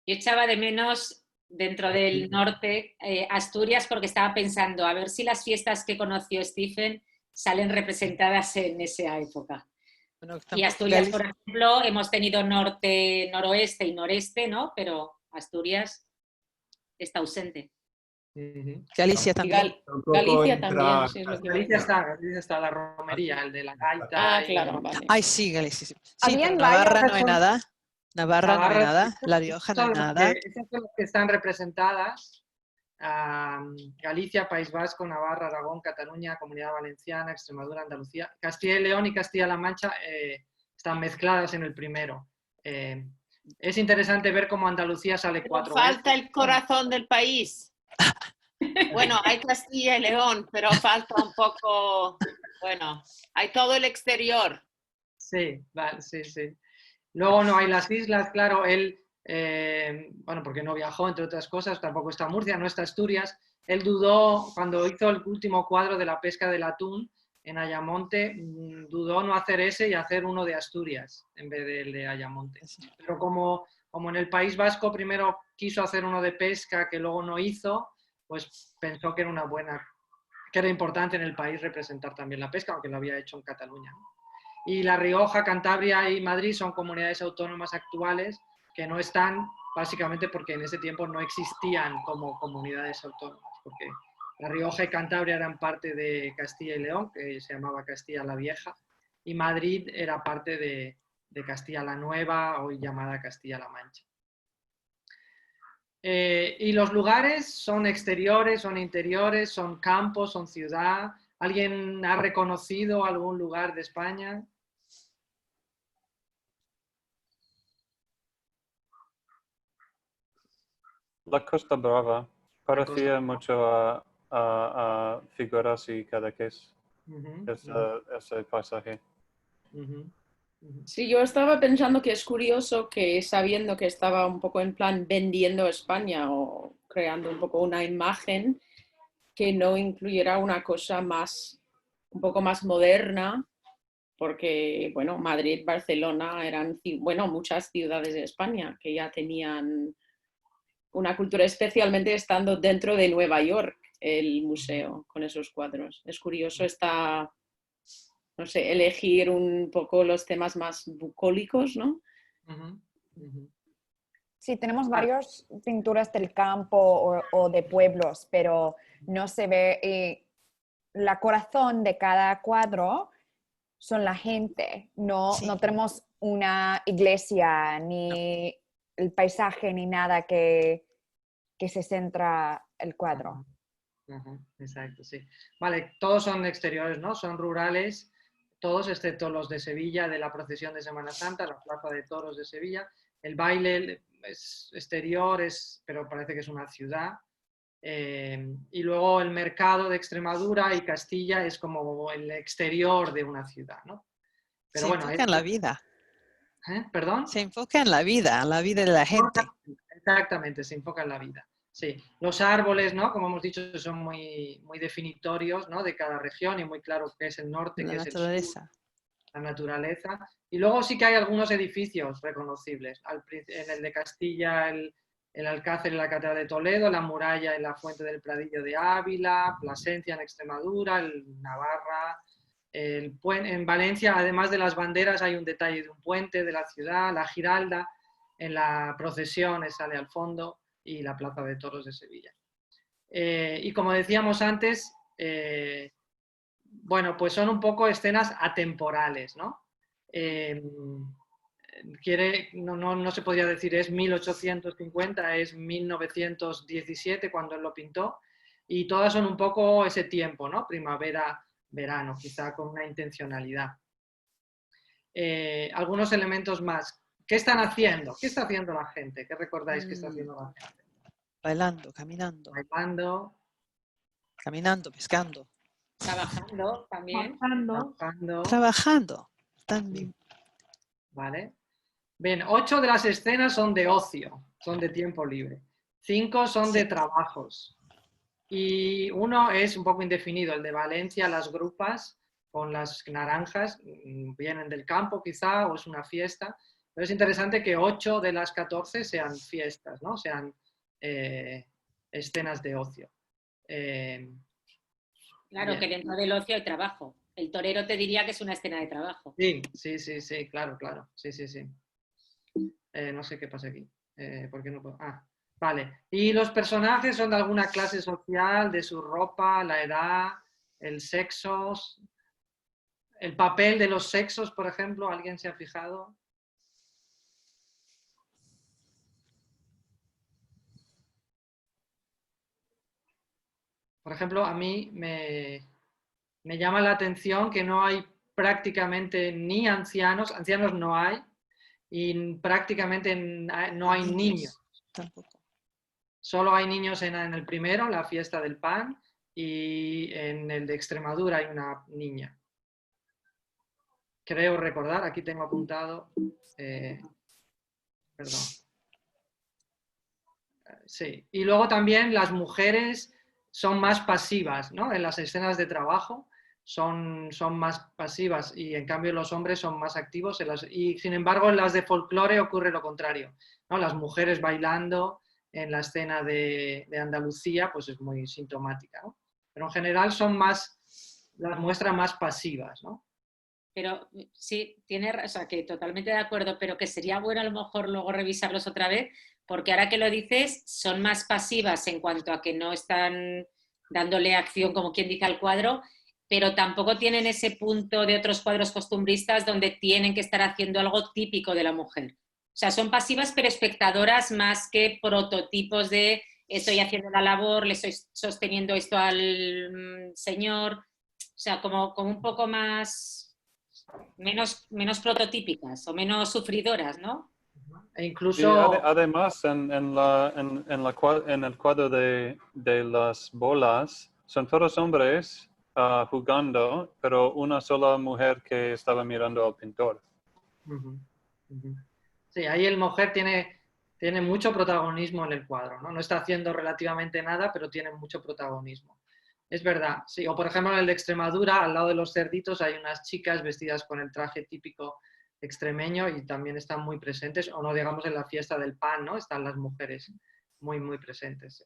Yo echaba de menos dentro del norte, Asturias, porque estaba pensando a ver si las fiestas que conoció Stephen salen representadas en esa época. Bueno, Y Asturias, por ejemplo, hemos tenido norte, noroeste y noreste, ¿no? Pero Asturias está ausente. Galicia también. Galicia también, sí, es lo que Galicia está la romería, el de la gaita. Ah, claro, vale. Ay, sí, Galicia. Sí, Habían pero Navarra varias- no hay nada. Navarra no hay Navarra, nada. La Rioja no hay nada. Esas son las que están representadas. Galicia, País Vasco, Navarra, Aragón, Cataluña, Comunidad Valenciana, Extremadura, Andalucía. Castilla y León y Castilla-La Mancha están mezcladas en el primero. Es interesante ver cómo Andalucía sale Pero 4 falta veces. el corazón del país. Bueno, hay Castilla y León, pero falta un poco, bueno, hay todo el exterior. Sí, vale, sí. Luego no hay las islas, claro, él, bueno, porque no viajó, entre otras cosas, tampoco está Murcia, no está Asturias. Él dudó, cuando hizo el último cuadro de la pesca del atún en Ayamonte, dudó no hacer ese y hacer uno de Asturias en vez del de Ayamonte. Pero como en el País Vasco primero quiso hacer uno de pesca que luego no hizo, pues pensó que era que era importante en el país representar también la pesca, aunque lo había hecho en Cataluña, ¿no? Y La Rioja, Cantabria y Madrid son comunidades autónomas actuales que no están, básicamente porque en ese tiempo no existían como comunidades autónomas, porque La Rioja y Cantabria eran parte de Castilla y León, que se llamaba Castilla la Vieja, y Madrid era parte de Castilla la Nueva, hoy llamada Castilla-La Mancha. Y los lugares son exteriores, son interiores, son campos, son ciudad. ¿Alguien ha reconocido algún lugar de España? La Costa Brava parecía mucho a Figueras y Cadaqués, ese paisaje. Sí, yo estaba pensando que es curioso que sabiendo que estaba un poco en plan vendiendo España o creando un poco una imagen, que no incluyera una cosa un poco más moderna, porque, bueno, Madrid, Barcelona eran, bueno, muchas ciudades de España que ya tenían una cultura, especialmente estando dentro de Nueva York, el museo con esos cuadros. Es curioso no sé, elegir un poco los temas más bucólicos, ¿no? Sí, tenemos varias pinturas del campo o de pueblos, pero no se ve, la corazón de cada cuadro son la gente, no tenemos una iglesia, ni el paisaje, ni nada que se centra el cuadro. Exacto, sí. Vale, todos son exteriores, ¿no? Son rurales, todos excepto los de Sevilla, de la procesión de Semana Santa, la plaza de toros de Sevilla. El baile es exterior, pero parece que es una ciudad. Y luego el mercado de Extremadura y Castilla es como el exterior de una ciudad, ¿no? Pero se bueno, enfoca en la vida. ¿Perdón? Se enfoca en la vida de la gente. Exactamente, se enfoca en la vida. Sí, los árboles, ¿no? Como hemos dicho, son muy, muy definitorios, ¿no? De cada región y muy claro qué es el norte, qué es el sur, la naturaleza. Y luego sí que hay algunos edificios reconocibles. En el de Castilla, el Alcázar y la Catedral de Toledo, la muralla y la Fuente del Pradillo de Ávila, Plasencia en Extremadura, el Navarra, en Valencia, además de las banderas, hay un detalle de un puente de la ciudad, la Giralda, en la procesión sale al fondo, y la Plaza de Toros de Sevilla. Y como decíamos antes, bueno, pues son un poco escenas atemporales, ¿no? No se podría decir es 1850, es 1917 cuando él lo pintó, y todas son un poco ese tiempo, ¿no? Primavera, verano, quizá con una intencionalidad. Algunos elementos más. ¿Qué están haciendo? ¿Qué está haciendo la gente? ¿Qué recordáis que está haciendo la gente? Bailando, caminando. Bailando. Caminando, pescando. Trabajando también. Trabajando. También. Vale. Bien, 8 de las escenas son de ocio, son de tiempo libre. 5 son de trabajos. Y 1 es un poco indefinido, el de Valencia, las grupas con las naranjas, vienen del campo quizá, o es una fiesta. Pero es interesante que 8 de las 14 sean fiestas, ¿no? Sean escenas de ocio. Claro, Bien. que dentro del ocio hay trabajo. El torero te diría que es una escena de trabajo. Sí, claro, sí. No sé qué pasa aquí. ¿Por qué no puedo? Vale. ¿Y los personajes son de alguna clase social, de su ropa, la edad, el sexo, el papel de los sexos, por ejemplo? ¿Alguien se ha fijado? Por ejemplo, a mí me llama la atención que no hay prácticamente ni ancianos no hay, y prácticamente no hay niños. Tampoco. Solo hay niños en el primero, la fiesta del pan, y en el de Extremadura hay una niña. Creo recordar, aquí tengo apuntado, perdón. Sí, y luego también las mujeres son más pasivas, ¿no? En las escenas de trabajo son más pasivas y en cambio los hombres son más activos. Y sin embargo en las de folclore ocurre lo contrario, ¿no? Las mujeres bailando en la escena de Andalucía pues es muy sintomática, ¿no? Pero en general son las muestras más pasivas, ¿no? Pero sí, o sea, que totalmente de acuerdo, pero que sería bueno a lo mejor luego revisarlos otra vez, porque ahora que lo dices, son más pasivas en cuanto a que no están dándole acción, como quien dice, al cuadro, pero tampoco tienen ese punto de otros cuadros costumbristas donde tienen que estar haciendo algo típico de la mujer. O sea, son pasivas pero espectadoras más que prototipos de estoy haciendo la labor, le estoy sosteniendo esto al señor. O sea, como un poco más... Menos prototípicas o menos sufridoras, ¿no? E incluso... Además, en el cuadro de las bolas, son todos hombres jugando, pero una sola mujer que estaba mirando al pintor. Sí, ahí el mujer tiene mucho protagonismo en el cuadro, ¿no? No está haciendo relativamente nada, pero tiene mucho protagonismo. Es verdad, sí. O por ejemplo en el de Extremadura, al lado de los cerditos, hay unas chicas vestidas con el traje típico extremeño y también están muy presentes, o no digamos en la fiesta del pan, ¿no? Están las mujeres muy presentes.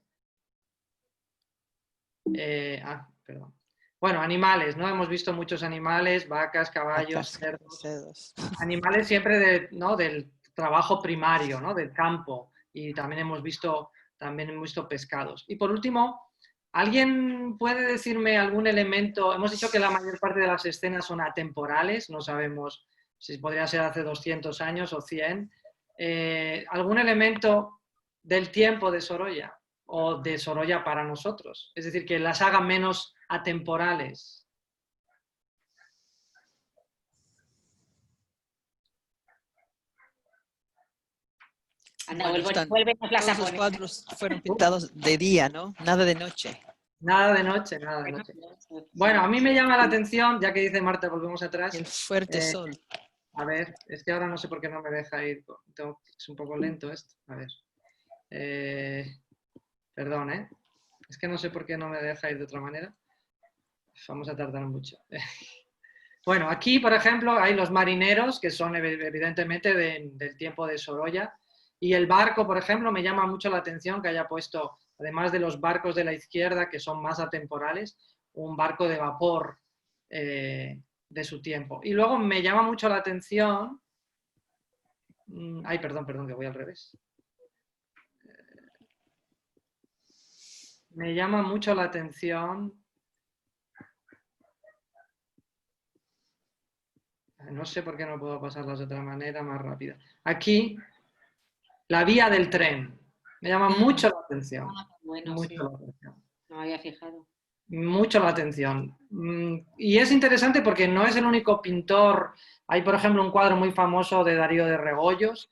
Perdón. Bueno, animales, ¿no? Hemos visto muchos animales, vacas, caballos, cerdos. Animales siempre del trabajo primario, ¿no? Del campo. Y también hemos visto pescados. Y por último, ¿alguien puede decirme algún elemento? Hemos dicho que la mayor parte de las escenas son atemporales, no sabemos si podría ser hace 200 años o 100. ¿Algún elemento del tiempo de Sorolla o de Sorolla para nosotros? Es decir, que las haga menos atemporales. Anda, Bueno, vuélvenos las todos los cuadros fueron pintados de día, ¿no? Nada de noche. Nada de noche, nada de noche. Bueno, a mí me llama la atención, ya que dice Marta, volvemos atrás. El fuerte sol. A ver, es que ahora no sé por qué no me deja ir. Es un poco lento esto. A ver. Perdón, ¿eh? Es que no sé por qué no me deja ir de otra manera. Vamos a tardar mucho. Bueno, aquí, por ejemplo, hay los marineros, que son evidentemente del tiempo de Sorolla. Y el barco, por ejemplo, me llama mucho la atención que haya puesto, además de los barcos de la izquierda, que son más atemporales, un barco de vapor de su tiempo. Y luego me llama mucho la atención... Ay, perdón, que voy al revés. Me llama mucho la atención... No sé por qué no puedo pasarlas de otra manera más rápida. Aquí, la vía del tren. Me llama mucho la atención. Bueno, mucho sí. la atención. No me había fijado. Mucho la atención. Y es interesante porque no es el único pintor. Hay, por ejemplo, un cuadro muy famoso de Darío de Rebollos,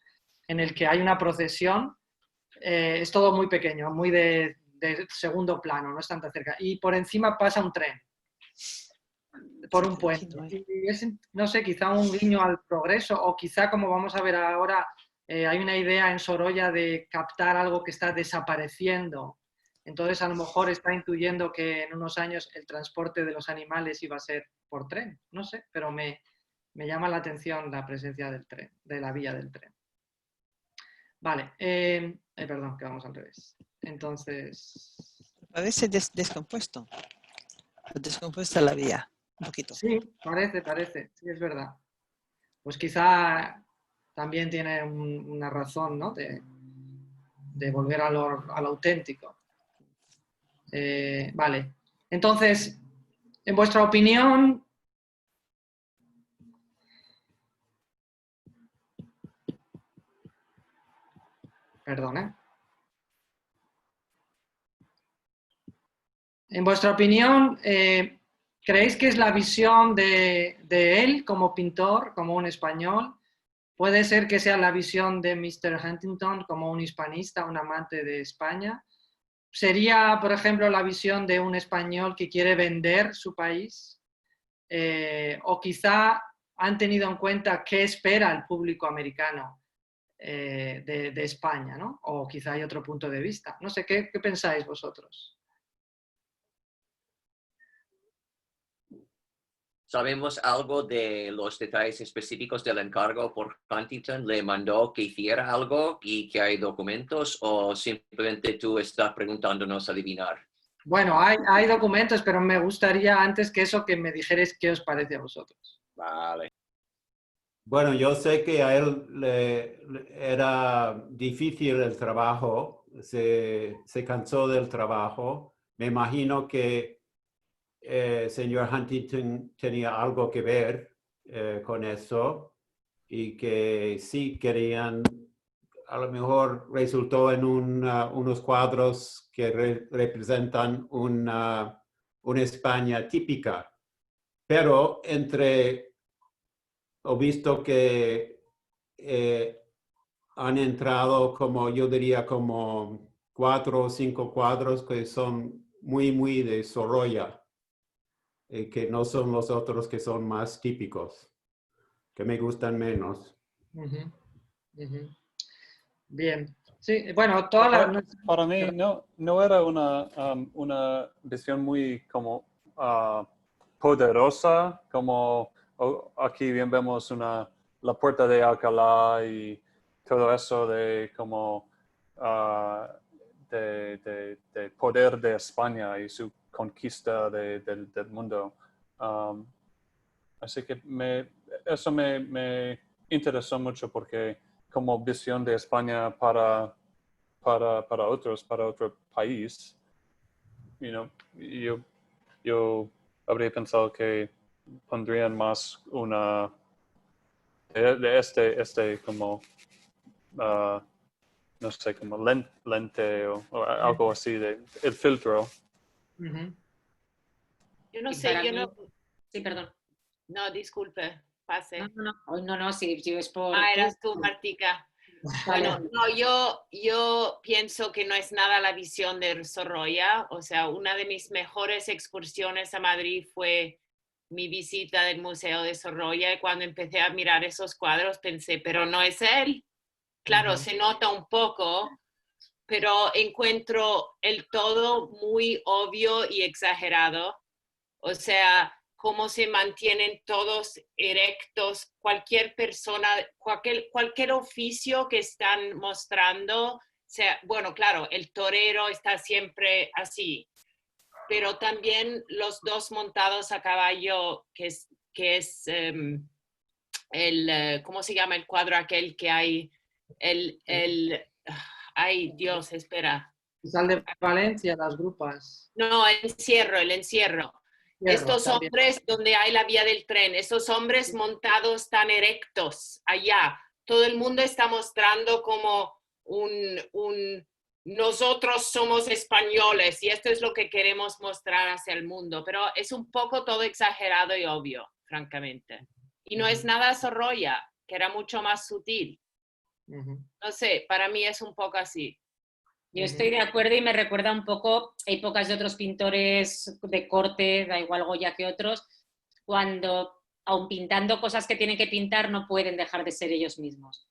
en el que hay una procesión. Es todo muy pequeño, muy de segundo plano, no es tan cerca. Y por encima pasa un tren, por un puente. Y es, no sé, quizá un guiño al progreso, o quizá, como vamos a ver ahora, hay una idea en Sorolla de captar algo que está desapareciendo. Entonces, a lo mejor está intuyendo que en unos años el transporte de los animales iba a ser por tren. No sé, pero me llama la atención la presencia del tren, de la vía del tren. Vale, perdón, que vamos al revés. Entonces... Parece descompuesto. Descompuesta la vía, un poquito. Sí, parece, sí, es verdad. Pues quizá también tiene una razón, ¿no? De volver a lo auténtico. Vale. Entonces, en vuestra opinión, perdón, ¿eh? En vuestra opinión, ¿creéis que es la visión de él como pintor, como un español? ¿Puede ser que sea la visión de Mr. Huntington como un hispanista, un amante de España? ¿Sería, por ejemplo, la visión de un español que quiere vender su país? ¿O quizá han tenido en cuenta qué espera el público americano de España, ¿no? O quizá hay otro punto de vista. No sé, ¿qué pensáis vosotros? ¿Sabemos algo de los detalles específicos del encargo por Huntington? ¿Le mandó que hiciera algo y que hay documentos o simplemente tú estás preguntándonos a adivinar? Bueno, hay documentos, pero me gustaría antes que eso que me dijerais qué os parece a vosotros. Vale. Bueno, yo sé que a él era difícil el trabajo, se cansó del trabajo. Me imagino que señor Huntington tenía algo que ver con eso y que sí querían, a lo mejor resultó en unos cuadros que representan una España típica, pero he visto que han entrado como, yo diría, como 4 o 5 cuadros que son muy de Sorolla. Que no son los otros que son más típicos, que me gustan menos. Bien. Sí, bueno, para mí no era una visión muy como poderosa, como aquí bien vemos la puerta de Alcalá y todo eso de como de poder de España y su conquista del mundo. Así que eso me interesó mucho porque como visión de España para otro país, yo habría pensado que pondrían más una de este como no sé, como lente o algo así el filtro. Yo no Y sé, para yo mí- no... Sí, perdón. No, disculpe, pase. No, sí, yo es por... Eras tú, Martica. Vale. Bueno, no, yo pienso que no es nada la visión de Sorolla. O sea, una de mis mejores excursiones a Madrid fue mi visita del Museo de Sorolla y cuando empecé a mirar esos cuadros pensé, pero no es él. Claro, se nota un poco, pero encuentro el todo muy obvio y exagerado. O sea, cómo se mantienen todos erectos, cualquier persona, cualquier oficio que están mostrando, sea, bueno, claro, el torero está siempre así, pero también los dos montados a caballo, que es ¿cómo se llama el cuadro aquel que hay? Ay, Dios, espera. Sal de Valencia, las grupas. No, el encierro. Estos también. hombres donde hay la vía del tren, esos hombres montados tan erectos allá, todo el mundo está mostrando como nosotros somos españoles y esto es lo que queremos mostrar hacia el mundo, pero es un poco todo exagerado y obvio, francamente. Y no es nada Sorolla, que era mucho más sutil. No sé, para mí es un poco así. Yo estoy de acuerdo y me recuerda un poco épocas de otros pintores de corte, da igual Goya que otros, cuando, aun pintando cosas que tienen que pintar, no pueden dejar de ser ellos mismos.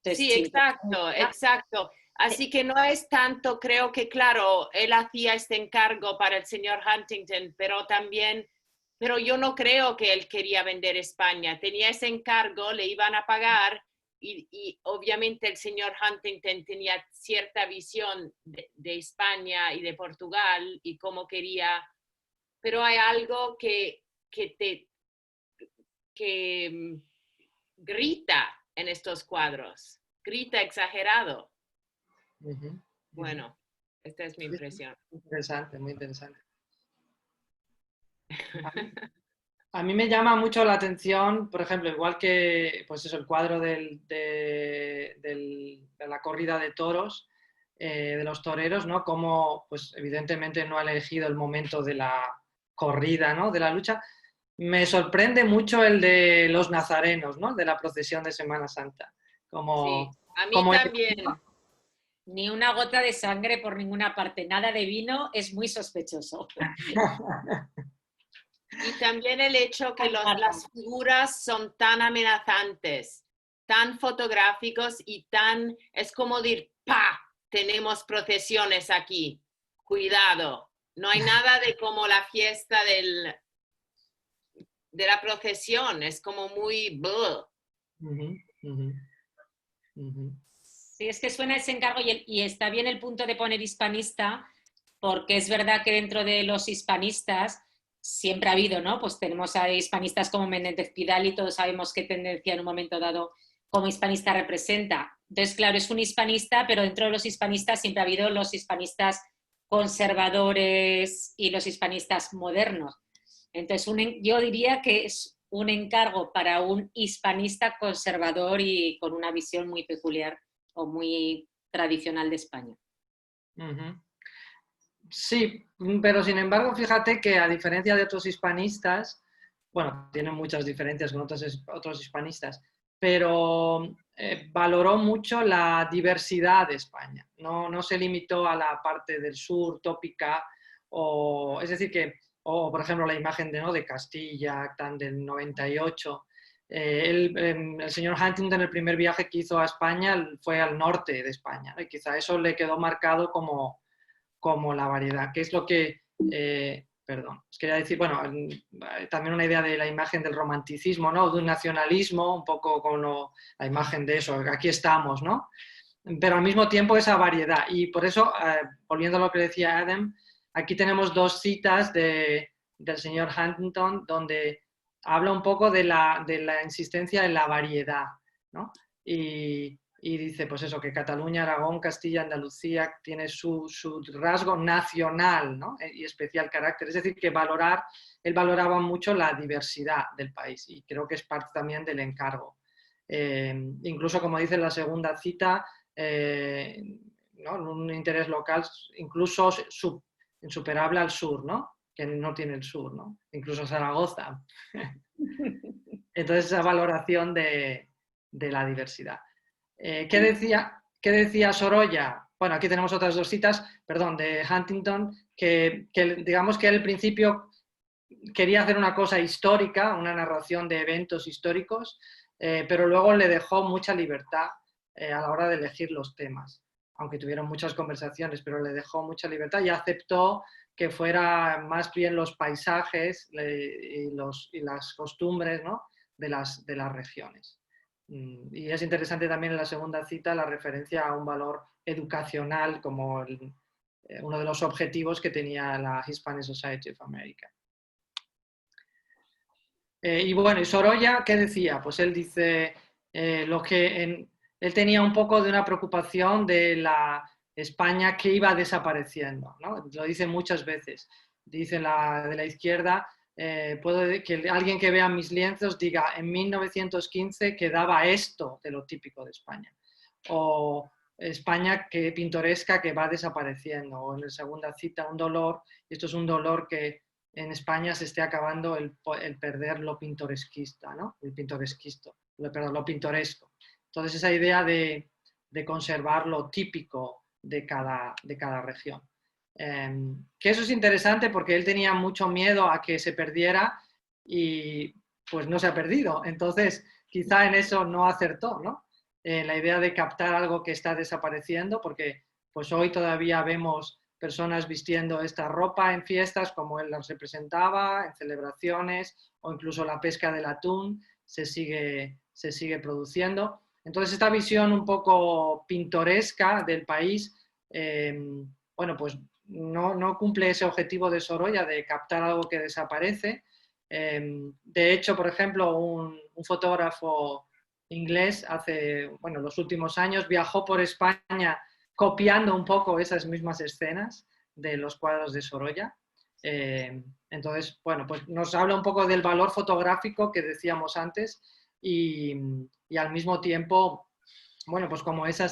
Entonces, sí, exacto. Así que no es tanto, creo que claro, él hacía este encargo para el señor Huntington, pero yo no creo que él quería vender España. Tenía ese encargo, le iban a pagar y obviamente el señor Huntington tenía cierta visión de España y de Portugal y cómo quería, pero hay algo que grita en estos cuadros, grita exagerado. Bueno, esta es mi impresión. Interesante, muy interesante. A mí me llama mucho la atención, por ejemplo, igual que pues eso, el cuadro de la corrida de toros, de los toreros, ¿no? Como pues, evidentemente no ha elegido el momento de la corrida, ¿no? De la lucha. Me sorprende mucho el de los nazarenos, ¿no? De la procesión de Semana Santa. Como, sí, a mí como también. Ni una gota de sangre por ninguna parte, nada de vino, es muy sospechoso. Y también el hecho que las figuras son tan amenazantes, tan fotográficos y tan, es como decir, ¡pa! Tenemos procesiones aquí, cuidado. No hay nada de como la fiesta de la procesión, es como muy... Sí, es que suena ese encargo y está bien el punto de poner hispanista, porque es verdad que dentro de los hispanistas siempre ha habido, ¿no? Pues tenemos a hispanistas como Menéndez Pidal y todos sabemos qué tendencia en un momento dado como hispanista representa. Entonces, claro, es un hispanista, pero dentro de los hispanistas siempre ha habido los hispanistas conservadores y los hispanistas modernos. Entonces, yo diría que es un encargo para un hispanista conservador y con una visión muy peculiar o muy tradicional de España. Sí, pero sin embargo, fíjate que a diferencia de otros hispanistas, bueno, tienen muchas diferencias con otros hispanistas, pero valoró mucho la diversidad de España. No se limitó a la parte del sur tópica, es decir, que, por ejemplo, la imagen de Castilla, tan del 98. El señor Huntington, el primer viaje que hizo a España fue al norte de España, ¿no? Y quizá eso le quedó marcado como la variedad, que es lo que, os quería decir, bueno, también una idea de la imagen del romanticismo, ¿no? De un nacionalismo, un poco como la imagen de eso, aquí estamos, ¿no? Pero al mismo tiempo esa variedad. Y por eso, volviendo a lo que decía Adam, aquí tenemos dos citas del señor Huntington, donde habla un poco de la insistencia en la variedad, ¿no? Y dice, pues eso, que Cataluña, Aragón, Castilla, Andalucía tiene su rasgo nacional, ¿no? Y especial carácter. Es decir, que él valoraba mucho la diversidad del país y creo que es parte también del encargo. Incluso, como dice la segunda cita, ¿no? Un interés local incluso insuperable al sur, ¿no? Que no tiene el sur, ¿no? Incluso Zaragoza. Entonces, esa valoración de la diversidad. ¿Qué decía Sorolla? Bueno, aquí tenemos otras dos citas, perdón, de Huntington, que digamos que él al principio quería hacer una cosa histórica, una narración de eventos históricos, pero luego le dejó mucha libertad a la hora de elegir los temas, aunque tuvieron muchas conversaciones, pero le dejó mucha libertad y aceptó que fuera más bien los paisajes y las costumbres, ¿no? de las regiones. Y es interesante también en la segunda cita la referencia a un valor educacional como uno de los objetivos que tenía la Hispanic Society of America. Y bueno, y Sorolla, ¿qué decía? Pues él dice él tenía un poco de una preocupación de la España que iba desapareciendo, ¿no? Lo dice muchas veces. Dice de la izquierda, que alguien que vea mis lienzos diga, en 1915 quedaba esto de lo típico de España. O España pintoresca que va desapareciendo. O en la segunda cita, un dolor, y esto es un dolor que en España se esté acabando el perder lo pintoresquista, ¿no? Lo pintoresco. Entonces esa idea de conservar lo típico de cada región. Que eso es interesante porque él tenía mucho miedo a que se perdiera y pues no se ha perdido. Entonces quizá en eso no acertó, ¿no? La idea de captar algo que está desapareciendo, porque pues hoy todavía vemos personas vistiendo esta ropa en fiestas como él las representaba, en celebraciones, o incluso la pesca del atún se sigue produciendo. Entonces esta visión un poco pintoresca del país, bueno, pues no cumple ese objetivo de Sorolla de captar algo que desaparece. De hecho, por ejemplo, un fotógrafo inglés bueno, los últimos años viajó por España copiando un poco esas mismas escenas de los cuadros de Sorolla. Entonces, bueno, pues nos habla un poco del valor fotográfico que decíamos antes y al mismo tiempo, bueno, pues como esa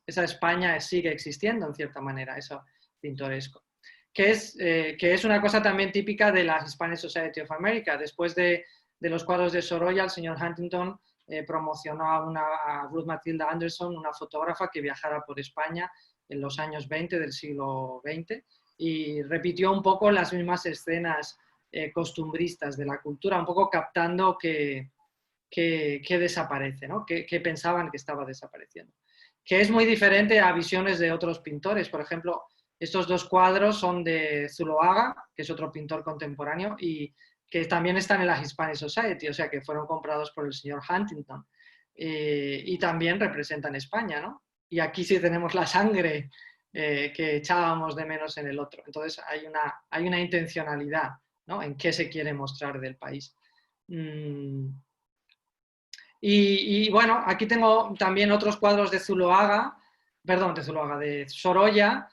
España sigue existiendo en cierta manera, eso pintoresco. Que es una cosa también típica de la Hispanic Society of America. Después de los cuadros de Sorolla, el señor Huntington promocionó a Ruth Matilda Anderson, una fotógrafa que viajara por España en los años 20 del siglo XX y repitió un poco las mismas escenas costumbristas de la cultura, un poco captando que desaparece, ¿no? que pensaban que estaba desapareciendo. Que es muy diferente a visiones de otros pintores. Por ejemplo, estos dos cuadros son de Zuloaga, que es otro pintor contemporáneo, y que también están en la Hispanic Society, o sea que fueron comprados por el señor Huntington. Y también representan España, ¿no? Y aquí sí tenemos la sangre que echábamos de menos en el otro. Entonces hay una intencionalidad, ¿no? En qué se quiere mostrar del país. Y bueno, aquí tengo también otros cuadros de Zuloaga, de Sorolla,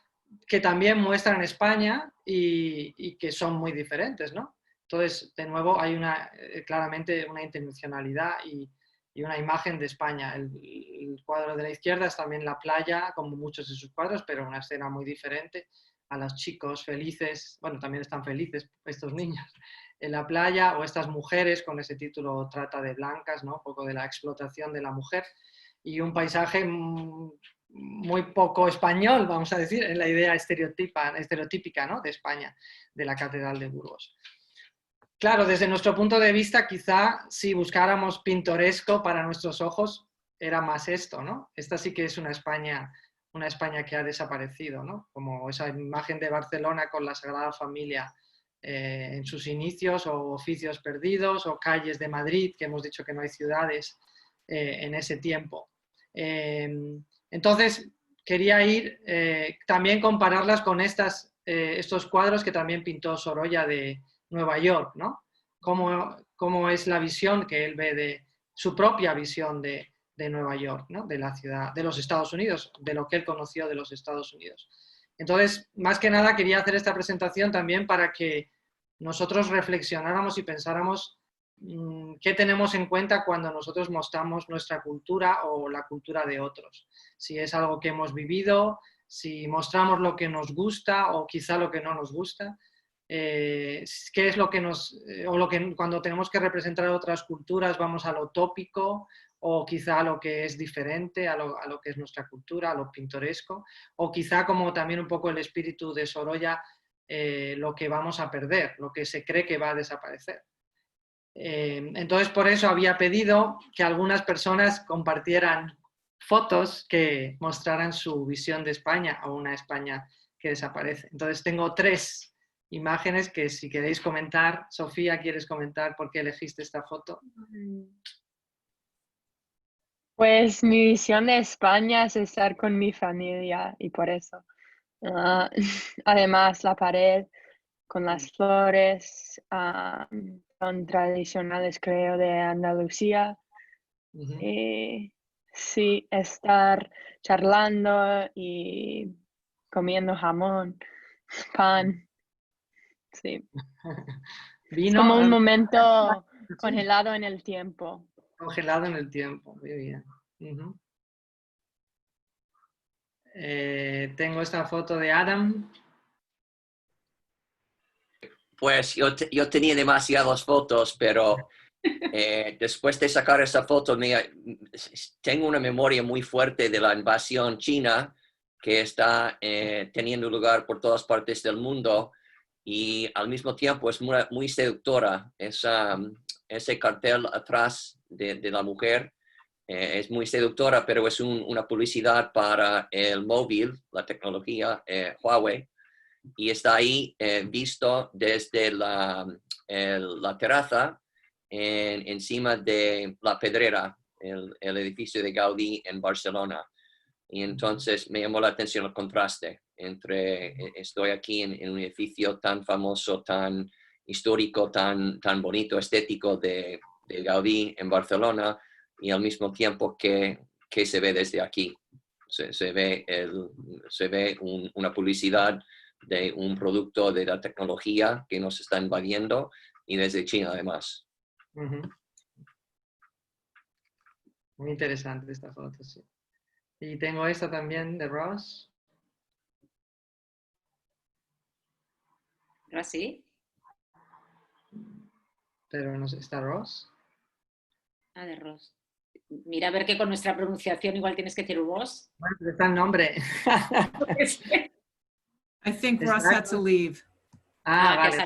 que también muestran España y que son muy diferentes, ¿no? Entonces, de nuevo, hay claramente una intencionalidad y una imagen de España. El cuadro de la izquierda es también la playa, como muchos de sus cuadros, pero una escena muy diferente, a los chicos felices, bueno, también están felices estos niños, en la playa, o estas mujeres con ese título Trata de blancas, ¿no? Un poco de la explotación de la mujer, y un paisaje muy poco español, vamos a decir, en la idea estereotípica, ¿no? De España, de la Catedral de Burgos. Claro, desde nuestro punto de vista, quizá si buscáramos pintoresco para nuestros ojos, era más esto, ¿no? Esta sí que es una España que ha desaparecido, ¿no? Como esa imagen de Barcelona con la Sagrada Familia en sus inicios, o oficios perdidos, o calles de Madrid, que hemos dicho que no hay ciudades en ese tiempo. Entonces, quería también compararlas con estos cuadros que también pintó Sorolla de Nueva York, ¿no? Cómo es la visión que él ve su propia visión de Nueva York, ¿no? De la ciudad, de los Estados Unidos, de lo que él conoció de los Estados Unidos. Entonces, más que nada, quería hacer esta presentación también para que nosotros reflexionáramos y pensáramos qué tenemos en cuenta cuando nosotros mostramos nuestra cultura o la cultura de otros. Si es algo que hemos vivido, si mostramos lo que nos gusta o quizá lo que no nos gusta. Qué es lo que cuando tenemos que representar a otras culturas vamos a lo tópico, o quizá a lo que es diferente a lo que es nuestra cultura, a lo pintoresco, o quizá, como también un poco el espíritu de Sorolla, lo que vamos a perder, lo que se cree que va a desaparecer. Entonces, por eso había pedido que algunas personas compartieran fotos que mostraran su visión de España, o una España que desaparece. Entonces, tengo 3 imágenes que, si queréis comentar. Sofía, ¿quieres comentar por qué elegiste esta foto? Pues mi visión de España es estar con mi familia, y por eso. Además, la pared con las flores son tradicionales, creo, de Andalucía. Sí, estar charlando y comiendo jamón, pan. Sí. Es como un momento congelado en el tiempo. Congelado en el tiempo, muy bien. Tengo esta foto de Adam. Pues yo tenía demasiadas fotos, pero después de sacar esa foto, tengo una memoria muy fuerte de la invasión china que está teniendo lugar por todas partes del mundo, y al mismo tiempo es muy seductora. Ese cartel atrás de la mujer es muy seductora, pero es una publicidad para el móvil, la tecnología Huawei, y está ahí visto desde la terraza encima de la pedrera el edificio de Gaudí en Barcelona. Y entonces me llamó la atención el contraste entre, estoy aquí en un edificio tan famoso, tan histórico, tan bonito, estético de Gaudí en Barcelona, y al mismo tiempo que se ve desde aquí. Se ve una publicidad de un producto de la tecnología que nos está invadiendo, y desde China además. Muy interesante esta foto, sí. Y tengo esta también de Ross. ¿Ahora sí? Pero no sé, ¿está Ross? Ah, de Ross. Mira, a ver que con nuestra pronunciación igual tienes que decir Ross. Bueno, pero está el nombre. I think Ross had to leave. Vale.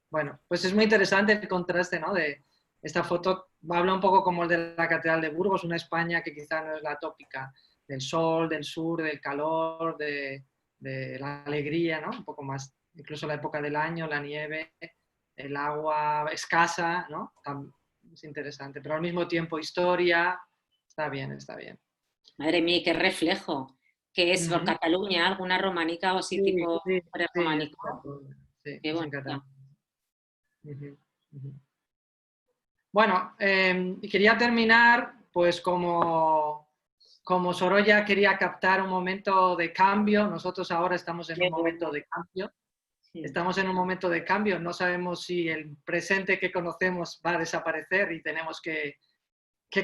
Bueno, pues es muy interesante el contraste, ¿no? De esta foto habla un poco como el de la Catedral de Burgos, una España que quizá no es la tópica del sol, del sur, del calor, de la alegría, ¿no? Un poco más, incluso la época del año, la nieve, el agua escasa, ¿no? Es interesante, pero al mismo tiempo historia, está bien, está bien. Madre mía, qué reflejo. ¿Qué es por Cataluña? ¿Alguna románica o así tipo románico? Sí, qué bonito. Bueno, y quería terminar, pues como Sorolla quería captar un momento de cambio, nosotros ahora estamos en un momento de cambio. Estamos en un momento de cambio, no sabemos si el presente que conocemos va a desaparecer y tenemos que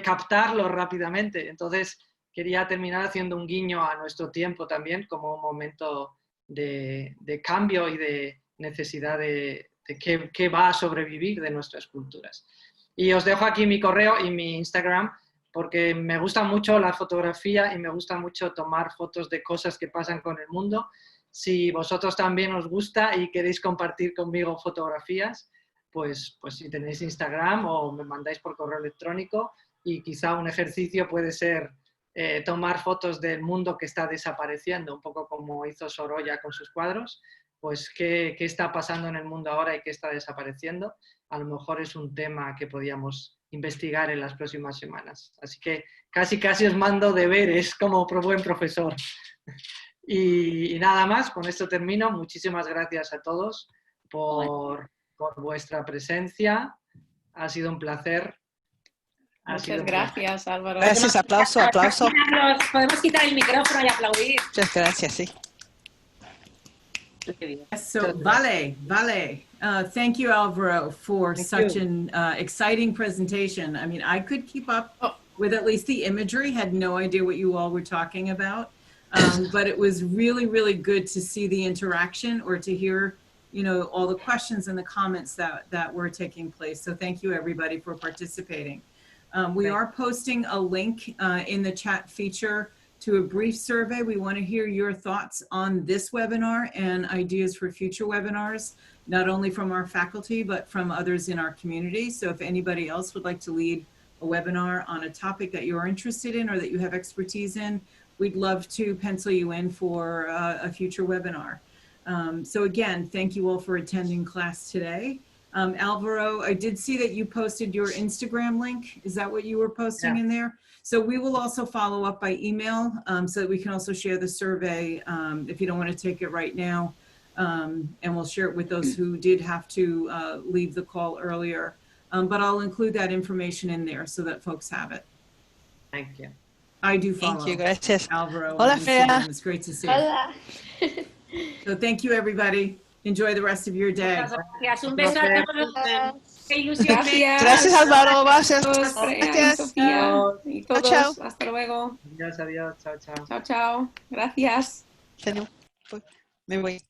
captarlo rápidamente. Entonces, quería terminar haciendo un guiño a nuestro tiempo también como un momento de cambio y de necesidad de qué va a sobrevivir de nuestras culturas. Y os dejo aquí mi correo y mi Instagram, porque me gusta mucho la fotografía y me gusta mucho tomar fotos de cosas que pasan con el mundo. Si vosotros también os gusta y queréis compartir conmigo fotografías, pues si tenéis Instagram o me mandáis por correo electrónico, y quizá un ejercicio puede ser tomar fotos del mundo que está desapareciendo, un poco como hizo Sorolla con sus cuadros, pues qué está pasando en el mundo ahora y qué está desapareciendo. A lo mejor es un tema que podíamos investigar en las próximas semanas. Así que casi os mando deberes como buen profesor. Y nada más, con esto termino. Muchísimas gracias a todos por vuestra presencia. Ha sido un placer. Muchas gracias, Álvaro. Gracias, aplauso. Podemos quitar el micrófono y aplaudir. Muchas gracias, sí. So, Vale. Thank you, Alvaro, for such an exciting presentation. I mean, I could keep up with at least the imagery, had no idea what you all were talking about. But it was really, really good to see the interaction or to hear, all the questions and the comments that were taking place. So thank you, everybody, for participating. We are posting a link in the chat feature to a brief survey. We want to hear your thoughts on this webinar and ideas for future webinars, not only from our faculty, but from others in our community. So if anybody else would like to lead a webinar on a topic that you're interested in or that you have expertise in, we'd love to pencil you in for a future webinar. So again, thank you all for attending class today. Alvaro, I did see that you posted your Instagram link. Is that what you were posting in there? So we will also follow up by email so that we can also share the survey if you don't want to take it right now. And we'll share it with those who did have to leave the call earlier. But I'll include that information in there so that folks have it. Thank you. I do follow. Thank you, gracias. Alvaro. Hola, Fea. It's great to see you. Hola. So thank you, everybody. Enjoy the rest of your day. Gracias, un beso a todos. Qué ilusión. Gracias, Álvaro. Gracias. Gracias. Sofía y todos. Chao. Hasta luego. Adiós. Chao. Chao. Gracias. Me voy.